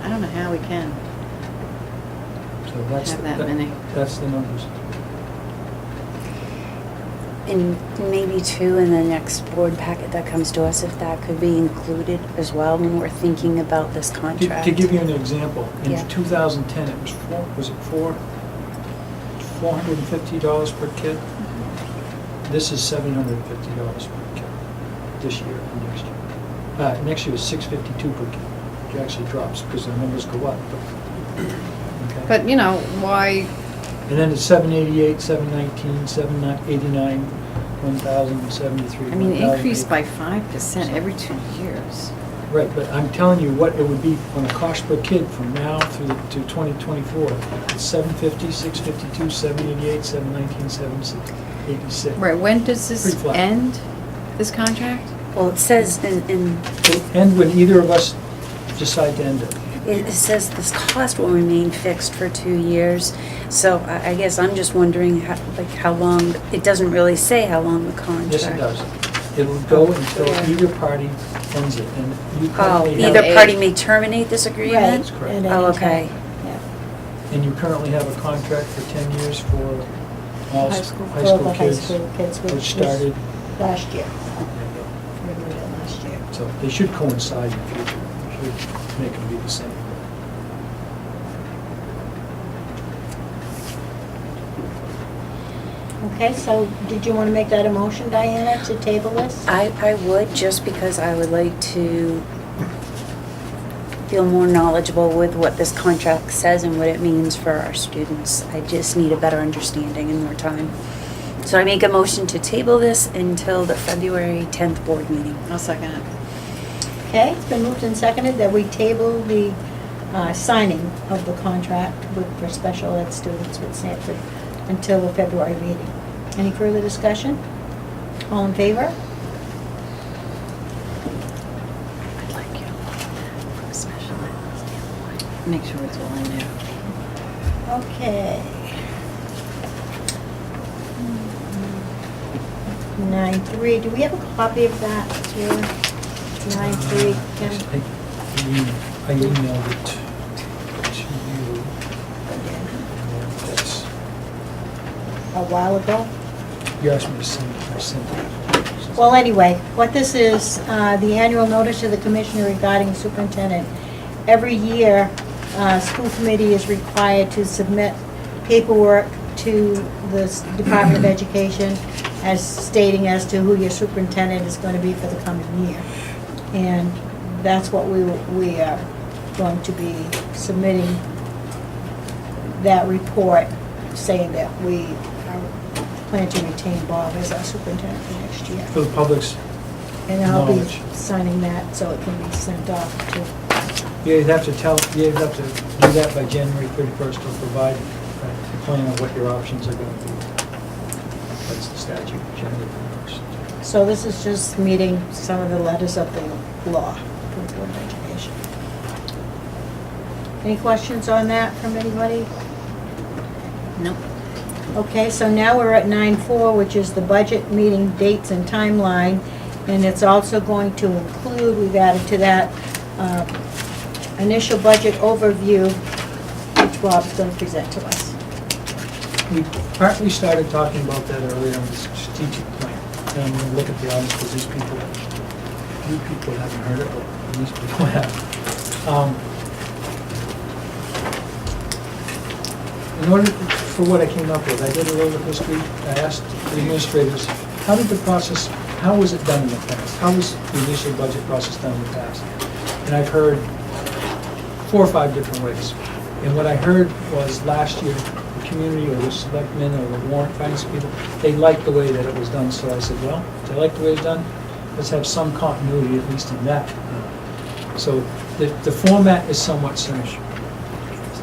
I don't know how we can So that's have that many. That's the numbers. And maybe too, in the next board packet that comes to us, if that could be included as well when we're thinking about this contract. To give you an example, in Yeah. 2010, it was $450 per kid? This is $750 per kid this year and next year. Next year is $652 per kid. It actually drops because the numbers go up. Okay. But, you know, why, And then it's 788, 719, 789, 1,073. I mean, increase by 5% every 2 years. Right, but I'm telling you what it would be on a cost per kid from now through to 2024. It's 750, 652, 788, 719, 786. Right, when does this Pretty flat. end, this contract? Well, it says And when either of us decide to end it. it says this cost will remain fixed for 2 years. So I guess I'm just wondering how long, it doesn't really say how long the contract. Yes, it does. It'll go until either party ends it, and you Oh, currently have. either party may terminate this agreement? That's correct. At any Oh, okay. time. And you currently have a contract for 10 years for all High high school, school for the high kids, school kids, which which started, was last year. Renewed it last year. so they should coincide in the future. You should make them be the same. Okay, so did you want to make that a motion, Diana, to table this? I would, just because I would like to feel more knowledgeable with what this contract says and what it means for our students. I just need a better understanding and more time. So I make a motion to table this until the February 10th board meeting. I'll second it. Okay, it's been moved and seconded that we table the signing of the contract for special ed students with Sanford until the February meeting. Any further discussion? All in favor? I'd like you to look at that from a special ed standpoint. Make sure it's all in there. Okay. 9.3, do we have a copy of that here? 9.3, Kim? I emailed it to you. That's, A while ago? you asked me to send it, I sent it. Well, anyway, what this is, the annual notice to the commissioner regarding the superintendent. Every year, school committee is required to submit paperwork to the Department of Education as stating as to who your superintendent is going to be for the coming year. And that's what we are going to be submitting, that report saying that we plan to retain Bob as our superintendent for next year. For the public's And I'll be knowledge. signing that so it can be sent off to, Yeah, you'd have to do that by January 31st to provide a plan of what your options are going to be. That's the statute, January 31st. so this is just meeting some of the letters of the law for the Board of Education. Any questions on that from anybody? Nope. Okay, so now we're at 9.4, which is the budget meeting dates and timeline. And it's also going to include, we've added to that, initial budget overview, which Bob's going to present to us. We partly started talking about that earlier on the strategic plan. And I'm going to look at the audience because few people haven't heard it, but these people have. In order, for what I came up with, I did a little history. I asked the administrators, how was it done in the past? How was the initial budget process done in the past? And I've heard 4 or 5 different ways. And what I heard was last year, the community or the selectmen or the warrant finance people, they liked the way that it was done. So I said, well, if they like the way it's done, let's have some continuity, at least in that. So the format is somewhat similar.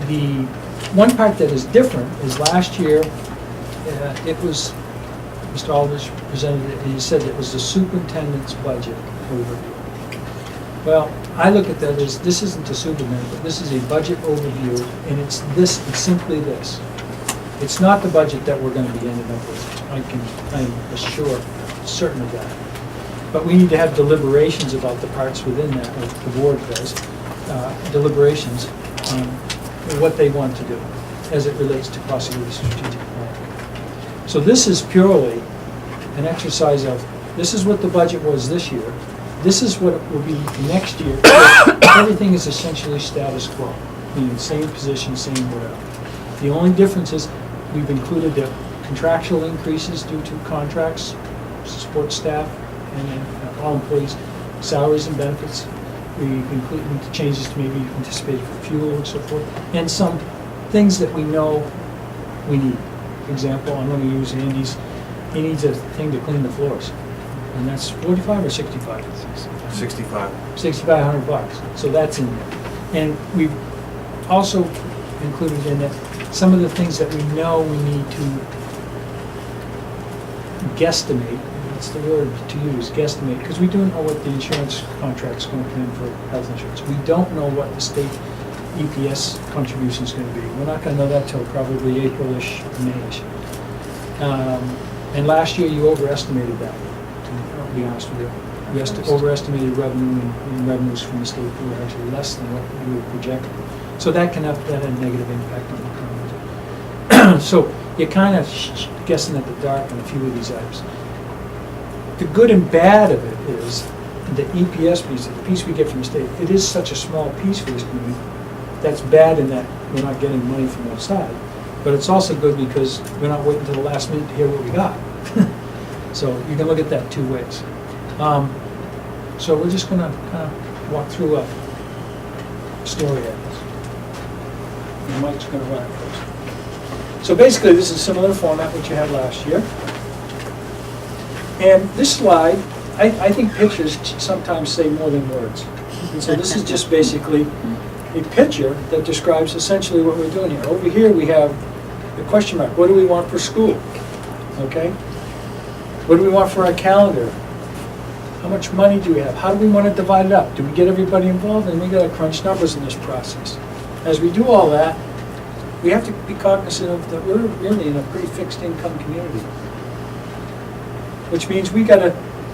The one part that is different is last year, it was, Mr. Aldrich presented it, and he said it was the superintendent's budget overview. Well, I look at that as, this isn't a superintendent, but this is a budget overview, and it's simply this. It's not the budget that we're going to be ending up with. I'm certain of that. But we need to have deliberations about the parts within that, or the board does, deliberations on what they want to do as it relates to possibly the strategic plan. So this is purely an exercise of, this is what the budget was this year, this is what it will be next year. Everything is essentially status quo, meaning same position, same whatever. The only difference is we've included the contractual increases due to contracts, support staff, and all employees, salaries and benefits. We've included the changes to maybe anticipated for fuel and so forth, and some things that we know we need. For example, I'm going to use Andy's. He needs a thing to clean the floors, and that's $45 or $65. 65. $6,500. So that's in there, and we've also included in it some of the things that we know we need to guesstimate. That's the word to use, guesstimate, because we don't know what the insurance contract's going to come in for health insurance. We don't know what the state EPS contribution is going to be. We're not going to know that till probably April-ish, May-ish. And last year you overestimated that. be honest with you. We overestimated revenue, and revenues from the state were actually less than what we were projecting. So that can have, that had a negative impact on the current budget. So you're kind of guessing at the dark on a few of these items. The good and bad of it is the EPS piece, the piece we get from the state, it is such a small piece for this community. That's bad in that we're not getting money from outside. But it's also good because we're not waiting until the last minute to hear what we got. So you can look at that two ways. So we're just gonna kind of walk through a story of this. And Mike's gonna run it first. So basically, this is a similar format which you had last year. And this slide, I think pictures sometimes say more than words. And so this is just basically a picture that describes essentially what we're doing here. Over here we have the question mark. What do we want for school? Okay? What do we want for our calendar? How much money do we have? How do we want to divide it up? Do we get everybody involved? And we got to crunch numbers in this process. As we do all that, we have to be cognizant of that we're really in a pretty fixed income community. Which means we got to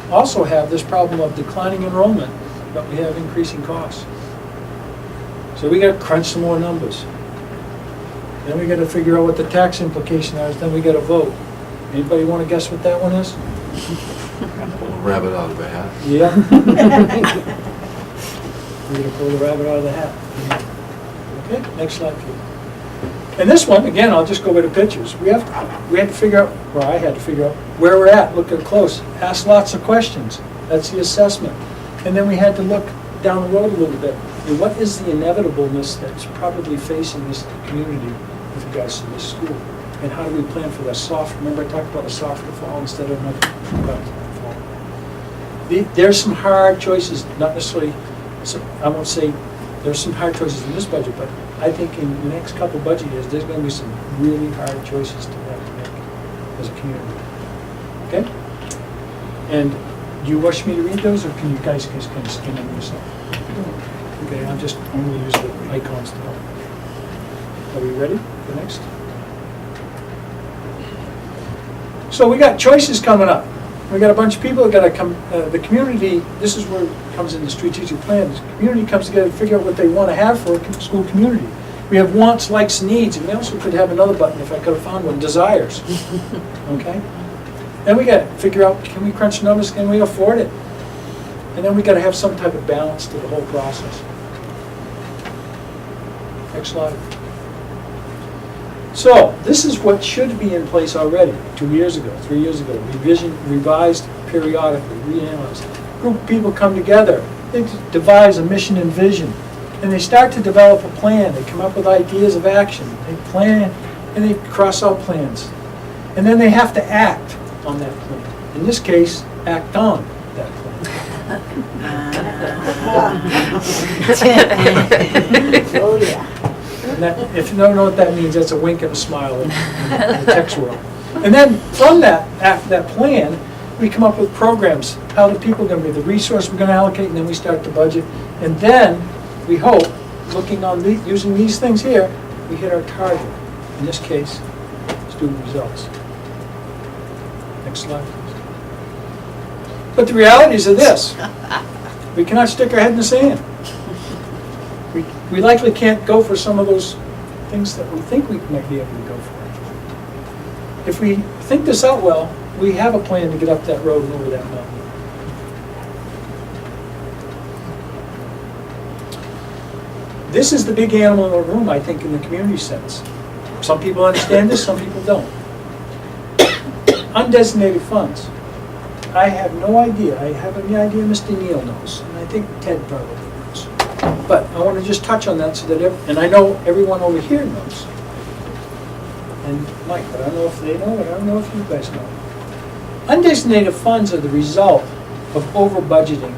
also have this problem of declining enrollment, but we have increasing costs. So we got to crunch some more numbers. Then we got to figure out what the tax implication is. Then we got to vote. Anybody want to guess what that one is? Pull a rabbit out of a hat. Yeah. We're going to pull the rabbit out of the hat. Okay, next slide, please. And this one, again, I'll just go with the pictures. We had to figure out, well, I had to figure out where we're at, look at it close, ask lots of questions. That's the assessment. And then we had to look down the road a little bit. And what is the inevitableness that's probably facing this community with regards to this school? And how do we plan for the soft, remember I talked about a softer fall instead of another fall. There's some hard choices, not necessarily, I won't say there's some hard choices in this budget, but I think in the next couple budget years, there's going to be some really hard choices to have to make as a community. Okay? And do you wish me to read those, or can you guys kind of skim them yourself? Okay, I'm going to use the icons to help. Are we ready for next? So we got choices coming up. We got a bunch of people that got to come, the community, this is where it comes in the strategic plan. The community comes together to figure out what they want to have for a school community. We have wants, likes, needs, and we also could have another button if I could have found one, desires. Okay? Then we got to figure out, can we crunch numbers, can we afford it? And then we got to have some type of balance to the whole process. Next slide. So, this is what should be in place already, 2 years ago, 3 years ago, revised periodically, reanalyzed. Group of people come together, they devise a mission and vision, and they start to develop a plan, they come up with ideas of action, they plan, and they cross out plans. And then they have to act on that plan. In this case, act on that plan. Oh, yeah. And that, if you don't know what that means, that's a wink and a smile in the text world. And then from that plan, we come up with programs. How the people are going to be, the resource we're going to allocate, and then we start the budget. And then we hope, looking on using these things here, we hit our target. In this case, student results. Next slide, please. But the realities are this: we cannot stick our head in the sand. We likely can't go for some of those things that we think we might be able to go for. If we think this out well, we have a plan to get up that road and over that mountain. This is the big animal in the room, I think, in the community sense. Some people understand this, some people don't. Undesignated funds. I have no idea. I have any idea Mr. Neal knows, and I think Ted probably knows. But I want to just touch on that so that, and I know everyone over here knows. And Mike, but I don't know if they know, and I don't know if you guys know. Undesignated funds are the result of over budgeting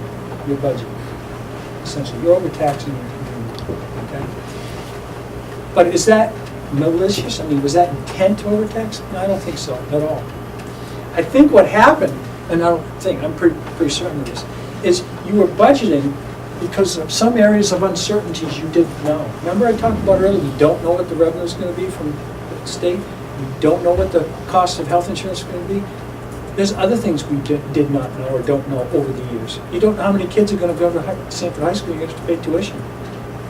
your budget. Essentially, you're overtaxing your community. Okay? But is that malicious? I mean, was that intent to overtax? No, I don't think so at all. I think what happened, and I'm pretty certain of this, is you were budgeting because of some areas of uncertainties you didn't know. Remember I talked about earlier, you don't know what the revenue is going to be from the state, you don't know what the cost of health insurance is going to be. There's other things we did not know or don't know over the years. You don't know how many kids are gonna go to Sanford High School, you have to pay tuition.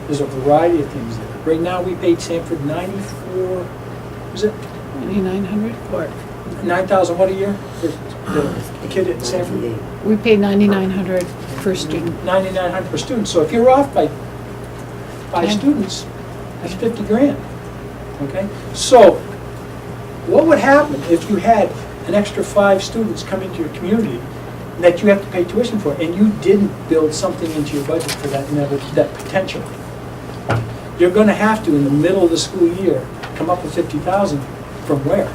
There's a variety of things there. Right now, we paid Sanford 94, was it 9,900? what, 9,000 what a year for the kid at Sanford? We paid 9,900 per student. 9,900 per student. So if you're off by 5 Yeah. students, that's 50 grand. Okay? So what would happen if you had an extra 5 students come into your community that you have to pay tuition for, and you didn't build something into your budget for that potential? You're going to have to, in the middle of the school year, come up with 50,000 from where?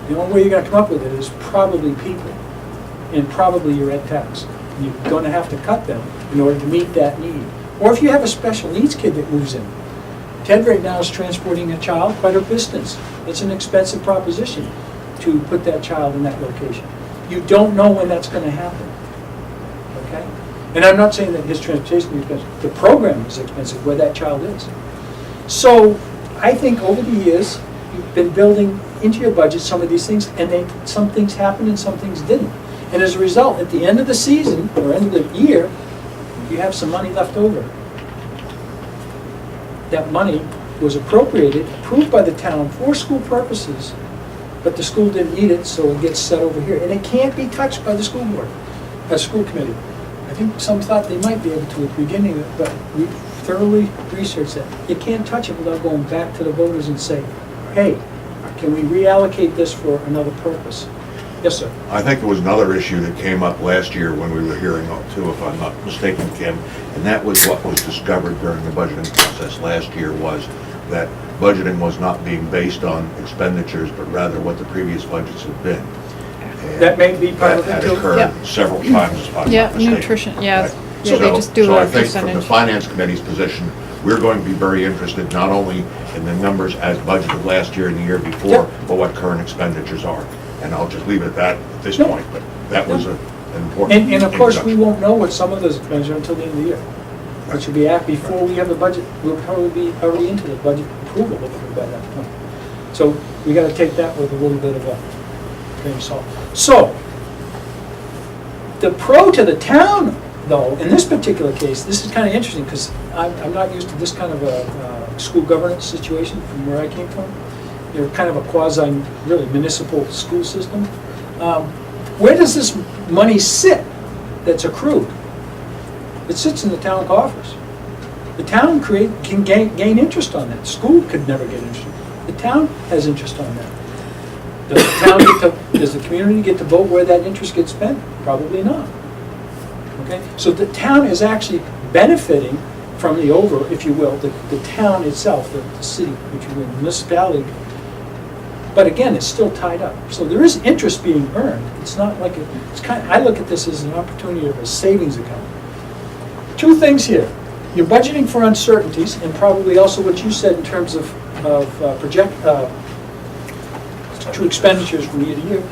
The only way you're going to come up with it is probably people, and probably your ed tax. You're going to have to cut them in order to meet that need. Or if you have a special needs kid that moves in. Ted right now is transporting a child quite a distance. It's an expensive proposition to put that child in that location. You don't know when that's going to happen. Okay? And I'm not saying that his transportation is expensive. The program is expensive where that child is. So I think over the years, you've been building into your budget some of these things, and some things happened and some things didn't. And as a result, at the end of the season, or end of the year, you have some money left over. That money was appropriated, approved by the town for school purposes, but the school didn't need it, so it gets set over here. And it can't be touched by the school board, by the school committee. I think some thought they might be able to at the beginning, but we thoroughly researched that. You can't touch it without going back to the voters and say, hey, can we reallocate this for another purpose? Yes, sir. I think there was another issue that came up last year when we were hearing too, if I'm not mistaken, Kim, and that was what was discovered during the budgeting process last year, was that budgeting was not being based on expenditures, but rather what the previous budgets had been. And That may be part of it that too. had occurred Yep. several times, if I'm Yeah, not mistaken. nutrition, yeah. Right. Yeah, they just do So a I think from the percentage. finance committee's position, we're going to be very interested not only in the numbers as budgeted last year and the year before, Yep. but what current expenditures are. And I'll just leave it at that at this Yep. point, but that was an important. And of course, we introduction. won't know what some of those expenditures are until the end of the year. Which will be before we have the budget, we'll probably be already into the budget approval by that point. So we gotta take that with a little bit of a grain of salt. So, the pro to the town, though, in this particular case, this is kind of interesting, because I'm not used to this kind of a school governance situation from where I came from. You're kind of a quasi, really municipal school system. Where does this money sit that's accrued? It sits in the town coffers. The town can gain interest on that. The school could never get interest. The town has interest on that. Does the community get to vote where that interest gets spent? Probably not. Okay, so the town is actually benefiting from the if you will, the town itself, the city, if you will, municipality. But again, it's still tied up. So there is interest being earned. It's not like I look at this as an opportunity of a savings account. 2 things here. You're budgeting for uncertainties, and probably also what you said in terms of true expenditures from year to year,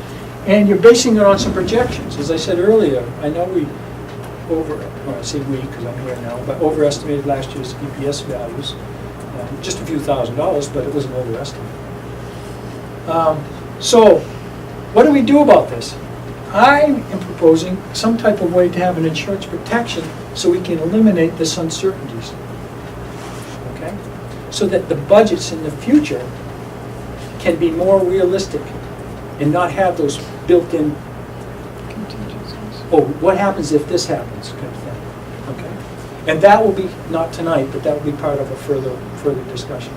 and you're basing it on some projections. As I said earlier, I know I say we because I'm here now, but overestimated last year's EPS values, just a few $1,000s, but it was an overestimate. So, what do we do about this? I am proposing some type of way to have an insurance protection so we can eliminate this uncertainties. Okay? So that the budgets in the future can be more realistic and not have those built-in, oh, what happens if this happens, kind of thing. Okay? And that will be, not tonight, but that will be part of a further discussion.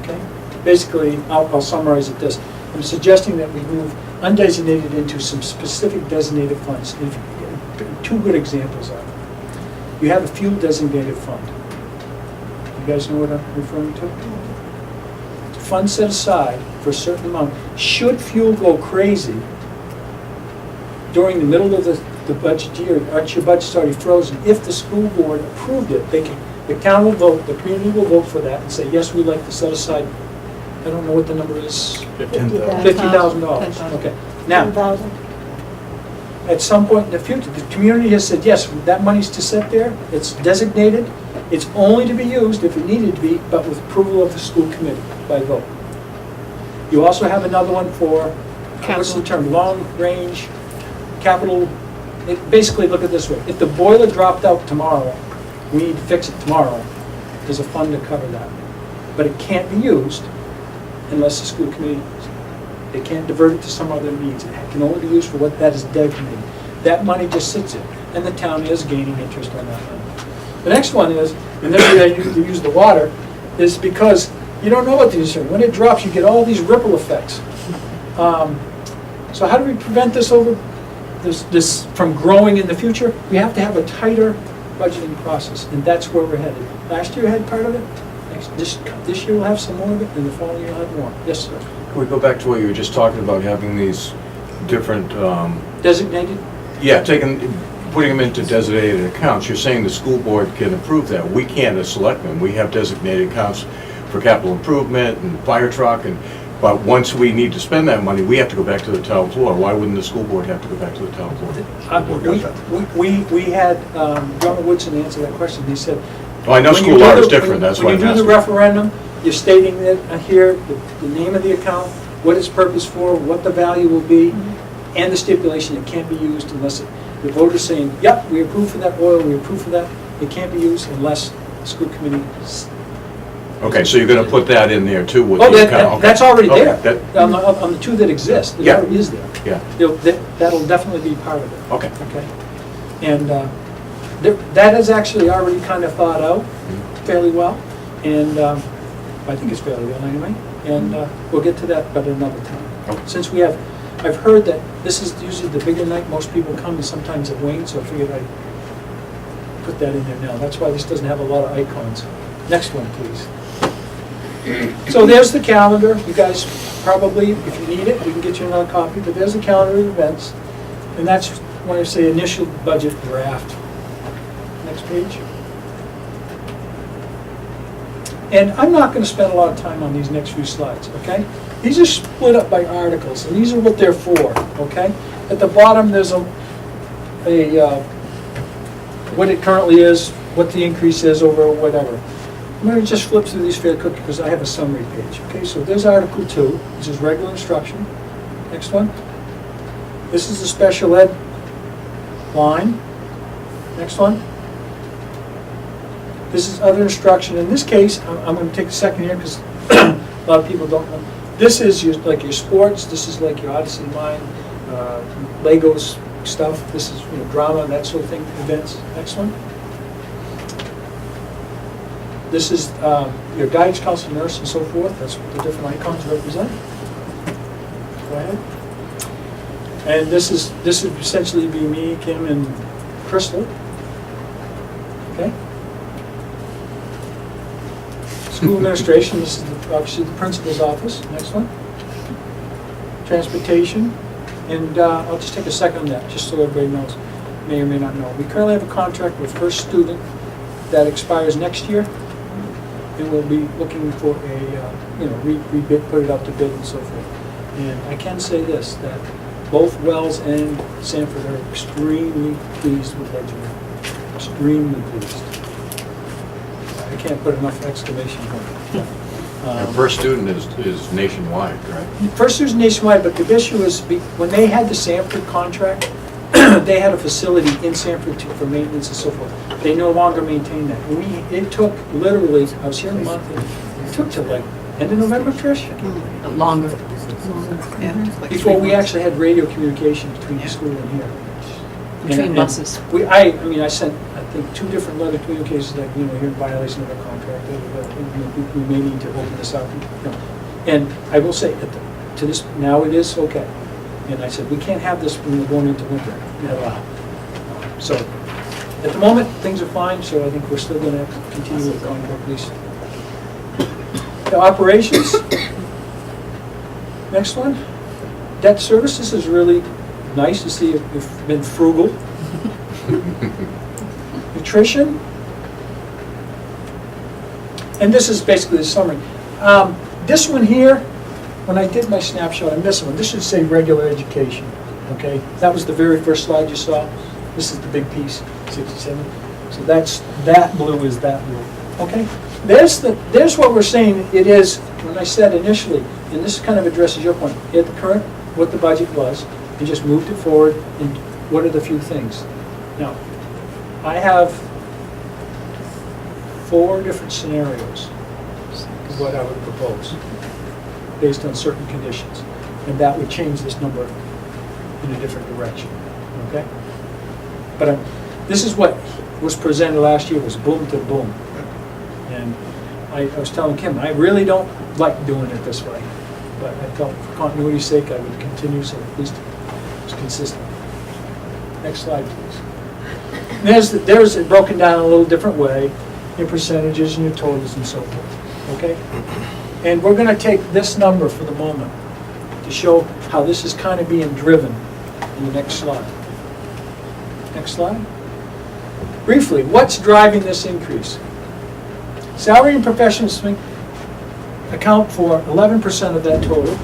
Okay? Basically, I'll summarize it this. I'm suggesting that we move undesignated into some specific designated funds. And 2 good examples are, you have a fuel designated fund. You guys know what I'm referring to? It's a fund set aside for a certain amount. Should fuel go crazy during the middle of the budget year, aren't your budget's already frozen? If the school board approved it, the town will vote, the community will vote for that and say, yes, we'd like to set aside, I don't know what the number is. $50,000. Okay. Now, 10,000. at some point in the future, the community has said, yes, that money's to sit there, it's designated, it's only to be used if it needed to be, but with approval of the school committee by vote. You also have another one for what's the term, long-range capital, basically, look at it this way. If the boiler dropped out tomorrow, we need to fix it tomorrow, there's a fund to cover that. But it can't be used unless the school committee, they can't divert it to some other needs. It can only be used for what that is designated. That money just sits there, and the town is gaining interest on that money. The next one is, and this is how you use the water, is because you don't know what these are. When it drops, you get all these ripple effects. So how do we prevent this this from growing in the future? We have to have a tighter budgeting process, and that's where we're headed. Last year had part of it. This year we'll have some more of it, and the following year we'll have more. Yes, sir. Can we go back to what you were just talking about, having these different, Designated? yeah, putting them into designated accounts? You're saying the school board can approve that. We can't as selectmen. We have designated accounts for capital improvement and fire truck, but once we need to spend that money, we have to go back to the town floor. Why wouldn't the school board have to go back to the town floor? We had John Woodson answer that question. He said, Well, I know when you school do law the- is different, that's why When I'm you do asking. the referendum, you're stating it here, the name of the account, what it's purpose for, what the value will be, and the stipulation it can't be used unless the voter's saying, yep, we approve for that oil, we approve for that. It can't be used unless the school committee. Okay, so you're gonna put that in there too with Oh, the account? Okay. that's already Okay, there. that- On the two that exist, it Yeah. already is there. Yeah, That'll definitely be part of it. okay. Okay. And that is actually already kind of thought out fairly well, and I think it's fairly well anyway, and we'll get to that but another time. Okay. Since I've heard that this is usually the bigger night, most people come, and sometimes it wanes, so I figured I'd put that in there now. That's why this doesn't have a lot of icons. Next one, please. So there's the calendar. You guys probably, if you need it, we can get you another copy, but there's the calendar of events. And that's when I say initial budget draft. Next page. And I'm not going to spend a lot of time on these next few slides, okay? These are split up by articles, and these are what they're for, okay? At the bottom, there's what it currently is, what the increase is over whatever. I'm going to just flip through these fairly quickly because I have a summary page, okay? So there's Article 2, which is regular instruction. Next one. This is the special ed line. Next one. This is other instruction. In this case, I'm going to take a second here because a lot of people don't know. This is like your sports. This is like your Odyssey line, Legos stuff. This is drama, that sort of thing, events. Next one. This is your guidance counselor, nurse, and so forth. That's what the different icons represent. Go ahead. And this would essentially be me, Kim, and Crystal. Okay. School administration. This is obviously the principal's office. Next one. Transportation. And I'll just take a second on that, just so everybody knows, may or may not know. We currently have a contract with First Student that expires next year. And we'll be looking for a, rebid, put it out to bid and so forth. And I can say this, that both Wells and Sanford are extremely pleased with Legendary. Extremely pleased. I can't put enough exclamation point. And First Student is nationwide, right? First Student's nationwide, but the issue is, when they had the Sanford contract, they had a facility in Sanford for maintenance and so forth. They no longer maintain that. It took literally, I was here a month, it took till like end of November, Trish? Longer. Before we actually had radio communication between the school and here. Between buses. I sent, I think, 2 different letter communications that, you're in violation of our contract. We may need to open this up. And I will say, to this, now it is okay. And I said, we can't have this when we're going into winter. So, at the moment, things are fine, so I think we're still going to continue with Concord Police. The operations. Next one. Debt services is really nice to see if we've been frugal. Nutrition. And this is basically the summary. This one here, when I did my snapshot on this one, this should say regular education, okay? That was the very first slide you saw. This is the big piece, 67. So that blue is that blue, okay? There's what we're saying it is, when I said initially, and this kind of addresses your point, at the current what the budget was and just moved it forward, and what are the few things? Now, I have 4 different scenarios of what I would propose, based on certain conditions, and that would change this number in a different direction, okay? But this is what was presented last year, was boom to boom. And I was telling Kim, I really don't like doing it this way, but I felt for continuity's sake, I would continue, so at least it's consistent. Next slide, please. There's it broken down a little different way, in percentages and your totals and so forth, okay? And we're gonna take this number for the moment to show how this is kind of being driven in the next slide. Next slide. Briefly, what's driving this increase? Salary and professional swing account for 11% of that total.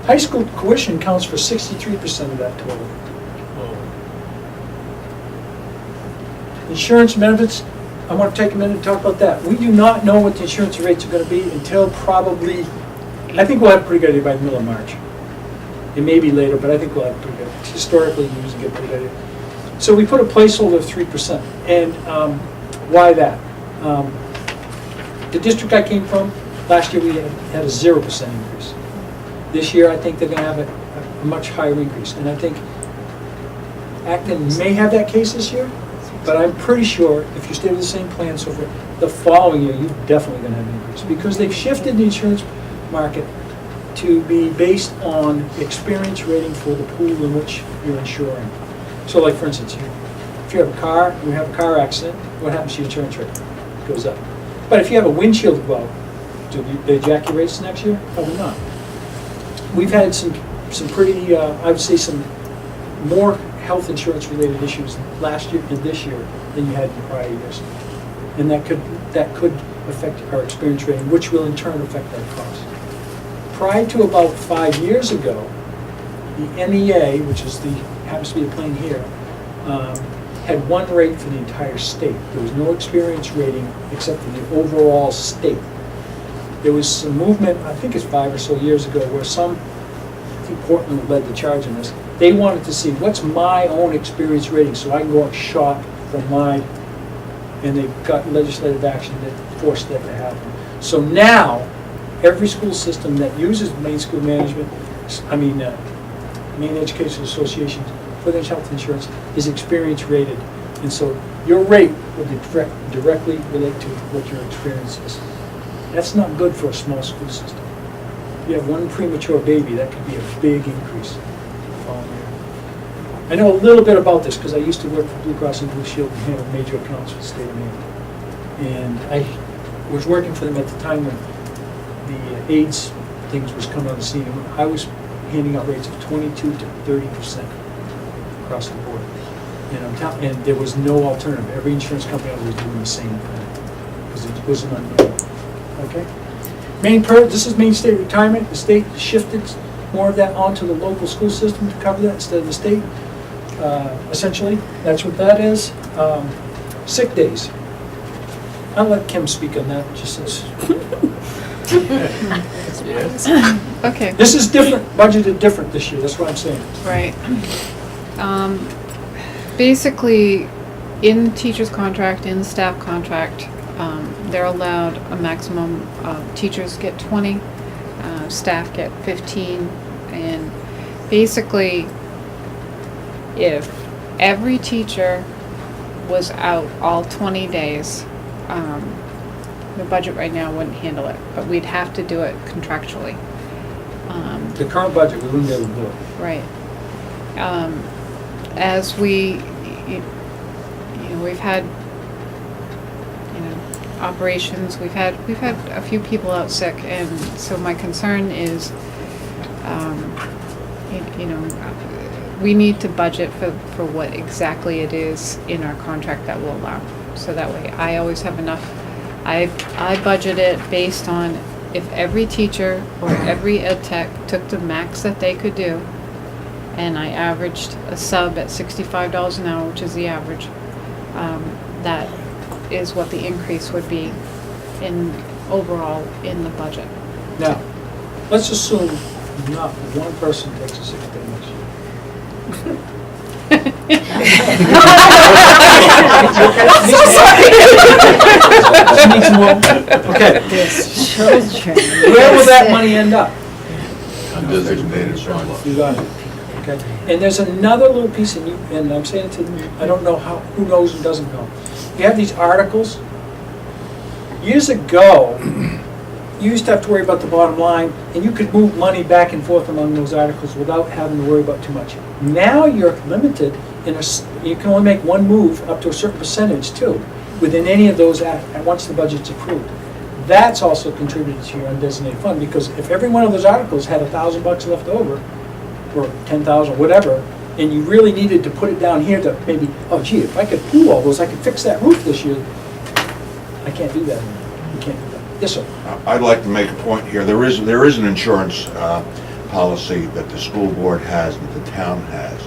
High school tuition counts for 63% of that total. Insurance benefits, I want to take a minute to talk about that. We do not know what the insurance rates are going to be until probably, I think we'll have a pretty good idea by the middle of March. It may be later, but I think we'll have a pretty good, historically we usually get a pretty good idea. So we put a placeholder of 3%. And why that? The district I came from, last year we had a 0% increase. This year I think they're going to have a much higher increase. And I think Acton may have that case this year, but I'm pretty sure if you stay with the same plan so forth, the following year you're definitely going to have an increase. Because they've shifted the insurance market to be based on experience rating for the pool in which you're insuring. So like for instance, if you have a car, you have a car accident, what happens to your insurance rate? It goes up. But if you have a windshield go out, do they jack your rates next year? Probably not. We've had some pretty, I would say some more health insurance related issues last year and this year than you had in prior years. And that could affect our experience rating, which will in turn affect our costs. Prior to about 5 years ago, the NEA, which is happens to be a plane here, had one rate for the entire state. There was no experience rating except for the overall state. There was some movement, I think it's 5 or so years ago, where I think Portland led the charge in this. They wanted to see what's my own experience rating so I can go and shop from mine, and they got legislative action that forced that to happen. So now, every school system that uses Maine School Management, Maine Education Association for their health insurance is experience rated. And so your rate will directly relate to what your experience is. That's not good for a small school system. If you have one premature baby, that could be a big increase the following year. I know a little bit about this because I used to work for Blue Cross and Blue Shield and handle major accounts for the state of Maine. And I was working for them at the time when the AIDS things was coming on the scene. I was handing out rates of 22 to 30% across the board. And there was no alternative. Every insurance company was doing the same thing because it wasn't unknown. Okay? This is Maine State Retirement. The state shifted more of that onto the local school system to cover that instead of the state. Essentially, that's what that is. Sick days. I'll let Kim speak on that. Just as Okay. this is different, budgeted different this year. That's what I'm saying. Right. Basically, in the teacher's contract, in the staff contract, they're allowed a maximum, teachers get 20, staff get 15, and basically, if every teacher was out all 20 days, the budget right now wouldn't handle it, but we'd have to do it contractually. The current budget, we wouldn't be able to do it. Right. As we've had, operations, we've had a few people out sick, and so my concern is, we need to budget for what exactly it is in our contract that will allow. So that way, I always have enough. I budget it based on if every teacher or every ed tech took the max that they could do, and I averaged a sub at $65 an hour, which is the average, that is what the increase would be overall in the budget. Now, let's assume not one person takes a sick day next year. Okay. Where will that money end up? Undesignated funds. You got it. Okay. And there's another little piece, and I'm saying it to, I don't know who knows and doesn't know. You have these articles. Years ago, you used to have to worry about the bottom line, and you could move money back and forth among those articles without having to worry about too much. Now you're limited you can only make one move up to a certain percentage too, within any of those once the budget's approved. That's also contributed to your undesignated fund, because if every one of those articles had $1,000 left over, or 10,000, whatever, and you really needed to put it down here to maybe, oh gee, if I could pool all those, I could fix that roof this year. I can't do that. You can't do that. Yes, sir. I'd like to make a point here. There is an insurance policy that the school board has, that the town has,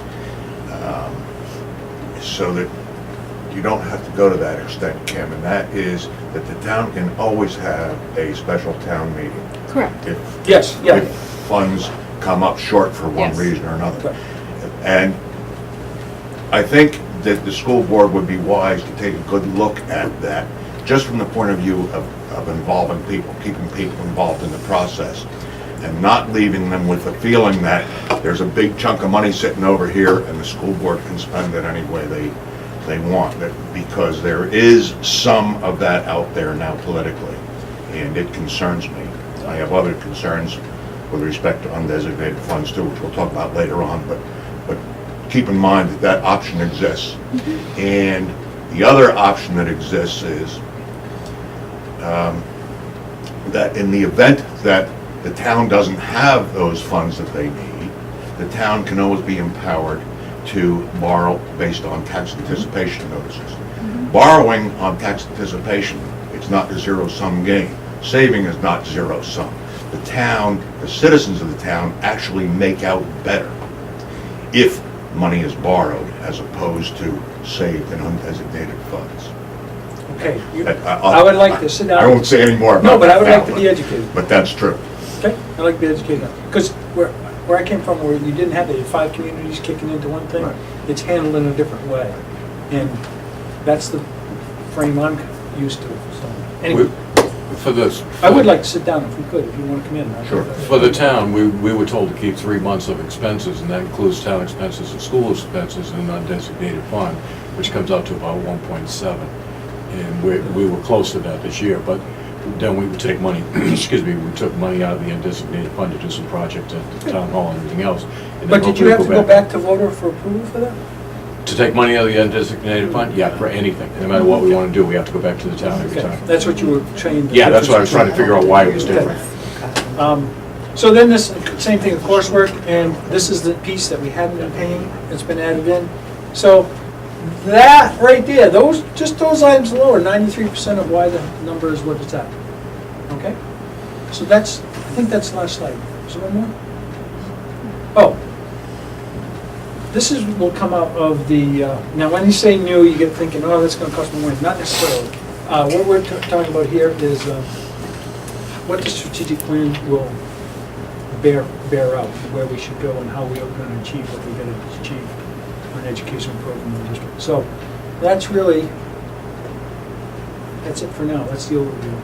so that you don't have to go to that extent, Kim, and that is that the town can always have a special town meeting. Correct. Yes, yeah. If funds come up short for one Yes. reason or another. Right. And I think that the school board would be wise to take a good look at that, just from the point of view of involving people, keeping people involved in the process, and not leaving them with the feeling that there's a big chunk of money sitting over here and the school board can spend it any way they want. Because there is some of that out there now politically, and it concerns me. I have other concerns with respect to undesignated funds too, which we'll talk about later on, but keep in mind that that option exists. And the other option that exists is that in the event that the town doesn't have those funds that they need, the town can always be empowered to borrow based on tax anticipation notices. Borrowing on tax anticipation, it's not a zero-sum game. Saving is not zero-sum. The town, the citizens of the town actually make out better if money is borrowed as opposed to saved in undesignated funds. Okay, I would like to sit down. I won't say any more about that. No, but I would now, like to be educated. But that's true. Okay, I'd like to be educated. Because where I came from, where you didn't have the 5 communities kicking into one thing, Right. it's handled in a different way. And that's the frame I'm used to, so. Anyway, I would like to sit down if we could, if you want to come in. Sure. For the town, we were told to keep 3 months of expenses, and that includes town expenses and school expenses in an undesignated fund, which comes out to about 1.7. And we were close to that this year, but then we would take money, excuse me, we took money out of the undesignated fund to do some projects at the town hall and everything else. And then But did you hopefully have to go back to voter for approval for that? To take money out of the undesignated fund? Yeah, for anything. No matter what we want to do, we have to go back to the town every Okay, time. that's what you were trained. Yeah, that's what I was trying to figure out why it was different. So then this, same thing, coursework, and this is the piece that we hadn't been paying, it's been added in. So that right there, just those items alone are 93% of why the number is what it's at. Okay? So I think that's the last slide. Is there one more? Oh. This will come out of the, now when you say new, you get thinking, oh, that's gonna cost more money. Not necessarily. What we're talking about here is what the strategic plan will bear out, where we should go and how we are gonna achieve what we're gonna achieve on education program in the district. So that's it for now. That's the overview.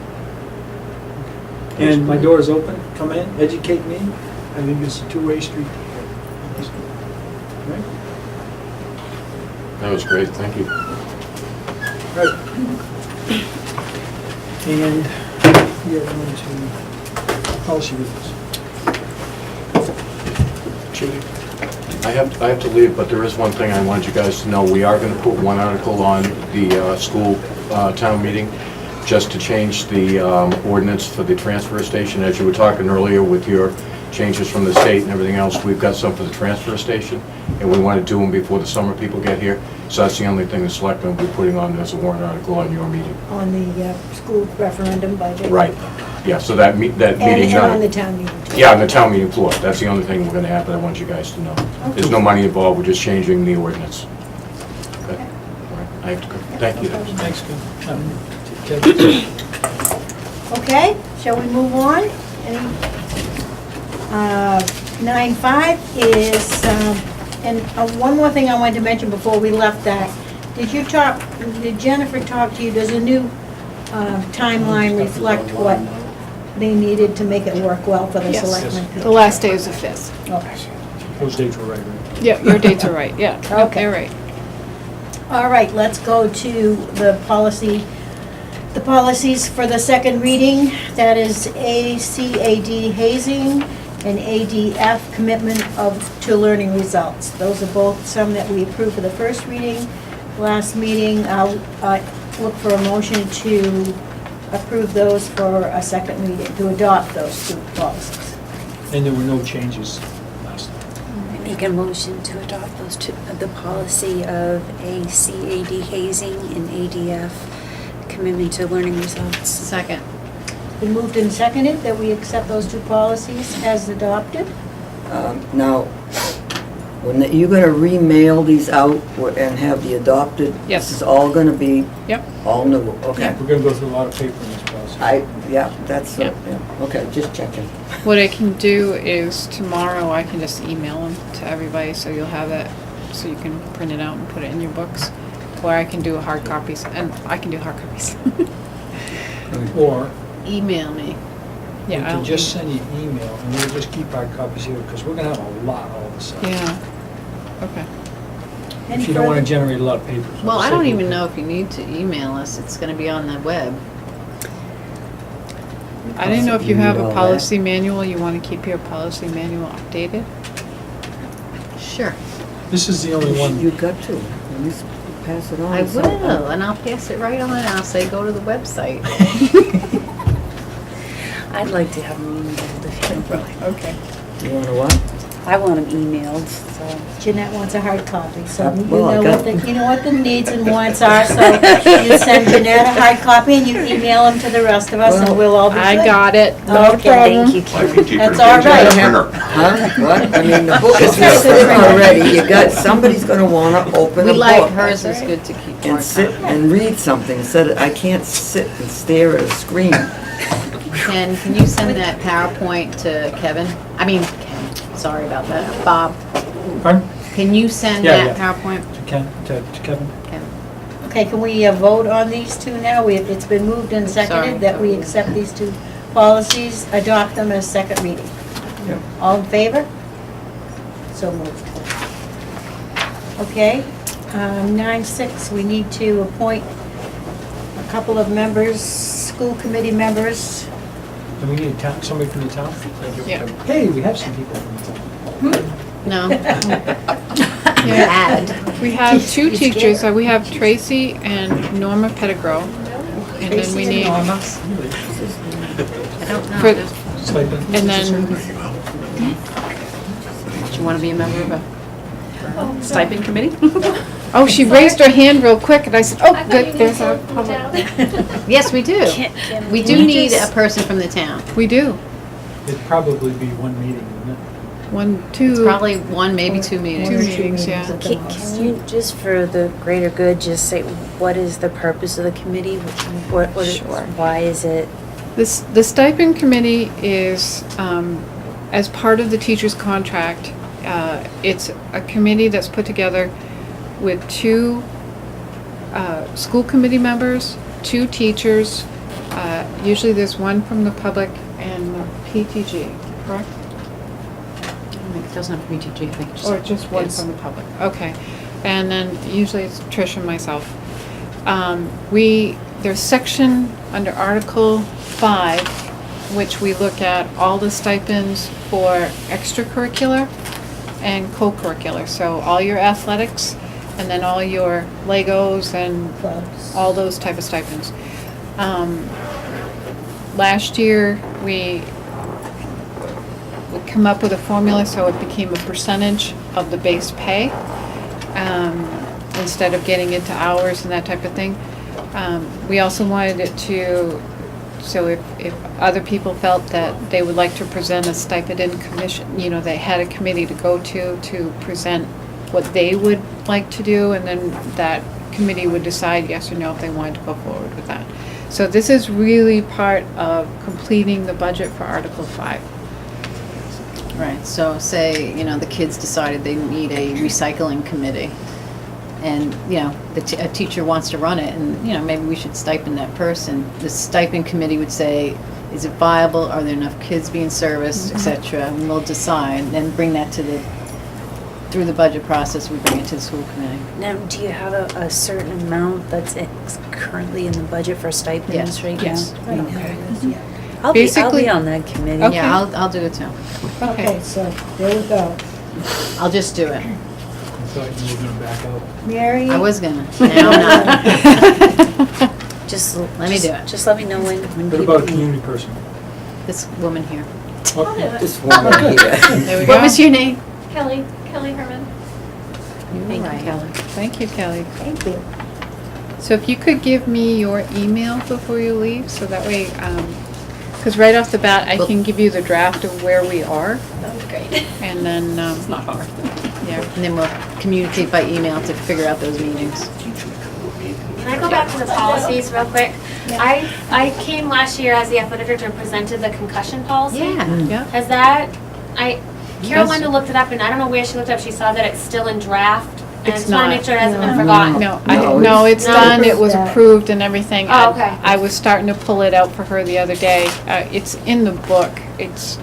And my door is open. Come in, educate me. I think it's a two-way street. Right? That was great, thank you. Right. And we are going to policy reviews. Judy? I have to leave, but there is one thing I want you guys to know. We are going to put one article on the school town meeting, just to change the ordinance for the transfer station. As you were talking earlier with your changes from the state and everything else, we've got some for the transfer station, and we want to do them before the summer people get here. So that's the only thing the selectmen will be putting on as a warrant article on your meeting. On the school referendum budget. Right. Yeah, so that meeting. And on the town meeting too. Yeah, on the town meeting floor. That's the only thing we're going to have, but I want you guys to know. There's no money involved, we're just changing the ordinance. Okay? All right, I have to go. Thank you. Thanks, Kim. Okay, shall we move on? 9.5 is, and one more thing I wanted to mention before we left that. Did Jennifer talk to you, does a new timeline reflect what they needed to make it work well for the Yes. selectmen? The last day is the 5th. Okay. Those dates were right, right? Yeah, your dates are right, yeah. Yep, Okay. they're right. All right, let's go to the policies for the second reading. That is ACAD hazing and ADF commitment to learning results. Those are both some that we approved for the first reading. Last meeting, I'll look for a motion to approve those for a second reading, to adopt those two policies. And there were no changes last time. Make a motion to adopt those two, the policy of ACAD hazing and ADF commitment to learning results. Second. Been moved and seconded that we accept those two policies as adopted. Now, you're gonna remail these out and have the adopted? Yes. This is all gonna be Yep. all new, okay? We're gonna go through a lot of paper in this process. That's, Yeah. okay, just checking. What I can do is tomorrow I can just email them to everybody, so you'll have it, so you can print it out and put it in your books. Or I can do hard copies, and I can do hard copies. Or Email me. we Yeah, can I'll. just send you an email and we'll just keep our copies here because we're gonna have a lot all of a sudden. Yeah, okay. Any If you don't wanna further- generate a lot of papers. Well, I save don't you even paper. know if you need to email us. It's gonna be on the web. I didn't know if you have Read all a that. policy manual, you want to keep your policy manual updated? Sure. This is the only one. You got to, you pass it on. I so- will, and I'll pass it right on. I'll say, go to the website. I'd like to have them emailed if you don't. Okay. You wanna what? I want them emailed, so. Jeanette wants a hard copy, so you Well, I know got- you know what the needs and wants are, so you send Jeanette a hard copy and you email them to the rest of us and we'll all be good. I got it, no Okay, problem. Thank you, Like Kim. a teacher That's in all a right. printer. Huh? What? I mean, the book is That's written right. already, you got, somebody's gonna wanna open We a like book hers is good to keep more and sit time. and read something, instead of, I can't sit and stare at a screen. Ken, can you send that PowerPoint to Kevin? I mean, Ken, sorry about that. Bob, Pardon? can you send Yeah, that yeah. PowerPoint? To Kevin? Kevin? Okay, can we vote on these two now? It's been moved and Sorry. seconded that we accept these two policies, adopt them as second reading. Yeah. All in favor? So moved. Okay, 9.6, we need to appoint a couple of members, school committee members. Do we need somebody from the town? Yeah. Hey, we have some people from the town. No? Yeah. Bad. We have two You scared teachers, her. we have Tracy and Norma Pettigrew. And then we Tracy and need, Norma. I don't know. for, Stipend. and then, Do you want to be a member of a stipend committee? oh, she raised her hand real quick and I said, oh, good, there's our public. Yes, we do. Can We you do need just- a person from the town. We do. It'd probably be one meeting, wouldn't it? One, two. It's probably one, maybe two One meetings. or Two two meetings, yeah. at the Can most. can you, just for the greater good, just say, what is the purpose of the committee? What is, Sure. why is it? The stipend committee is, as part of the teacher's contract, it's a committee that's put together with two school committee members, two teachers, usually there's one from the public and the PTG, correct? It doesn't have to be TG, I think. Or just one Yes. from the public, okay. And then usually it's Trish and myself. There's section under Article 5, which we look at all the stipends for extracurricular and co-curricular. So all your athletics and then all your Legos and Clubs. all those type of stipends. Last year, we come up with a formula so it became a percentage of the base pay, instead of getting into hours and that type of thing. We also wanted it to, so if other people felt that they would like to present a stipend in commission, they had a committee to go to present what they would like to do, and then that committee would decide yes or no if they wanted to go forward with that. So this is really part of completing the budget for Article 5. Right, so say, the kids decided they need a recycling committee, and, a teacher wants to run it, and, maybe we should stipend that person. The stipend committee would say, is it viable, are there enough kids being serviced, et cetera, and we'll decide, then bring that through the budget process, we bring it to the school committee. Now, do you have a certain amount that's currently in the budget for stipends Yes. right now? Yes. I don't have it, yeah. I'll Basically- be on that committee. Okay. Yeah, I'll do it too. Okay, so there we go. I'll just do it. I thought you were gonna back out. Mary? I was gonna, now I'm not. Just Let me do it. Just let me know when What people about a meet. community person? This woman here. This woman here. There we go. What was your name? Kelly Herman. Thank you, Kelly. Thank you, Kelly. Thank you. So if you could give me your email before you leave, so that way, because right off the bat, I can give you the draft of where we are, That was great. and then, It's not hard. yeah. And then we'll communicate by email to figure out those meetings. Can I go back to the policies real quick? I came last year as the athletic director and presented the concussion policy. Yeah. Has that, Carol Yes. Linda looked it up, and I don't know where she looked up, she saw that it's still in draft. And I It's just wanna not. make sure it hasn't been No. forgotten. No, it's No. done, it was Approved that. approved and everything. Oh, okay. I was starting to pull it out for her the other day. It's in the book,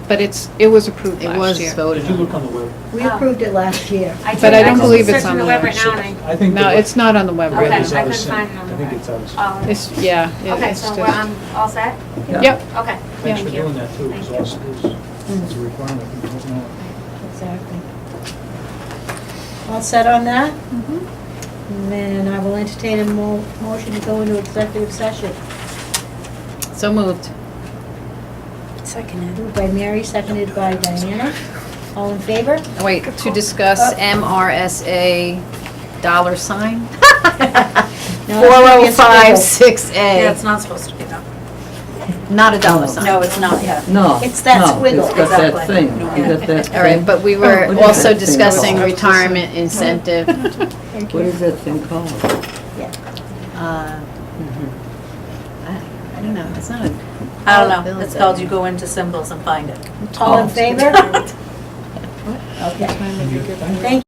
but it was approved It last was year. Did you voted look on the web? We approved it last year. But I don't believe it's searched on the the web web. right now, and I think. No, the it's not on the web Okay, web right is I out of couldn't sync. find it on the I think web. it's out of sync. Oh, It's, yeah. okay, it's so just- we're all set? Yep. Okay, Thanks thank for you. doing that too, Thank because you. it's a requirement. You don't know. Exactly. All set on that? Mhm. And then I will entertain a motion to go into executive session. So moved. Seconded. Moved by Mary, seconded by Diana. All in favor? Wait, to discuss MRSA dollar sign? No, it's gonna be a squiggle. 4056A. Yeah, it's not supposed to be that. Not a dollar sign. No, it's not yet. No. It's that no, squiggle. It's got that Exactly. thing. You got that All right, thing. but we Oh, were what is also that thing discussing called? retirement incentive. What is that thing called? I don't know, it's not a. I don't know. bill, It's is called it? you go into symbols and find it. All in favor? Okay. And you- Thank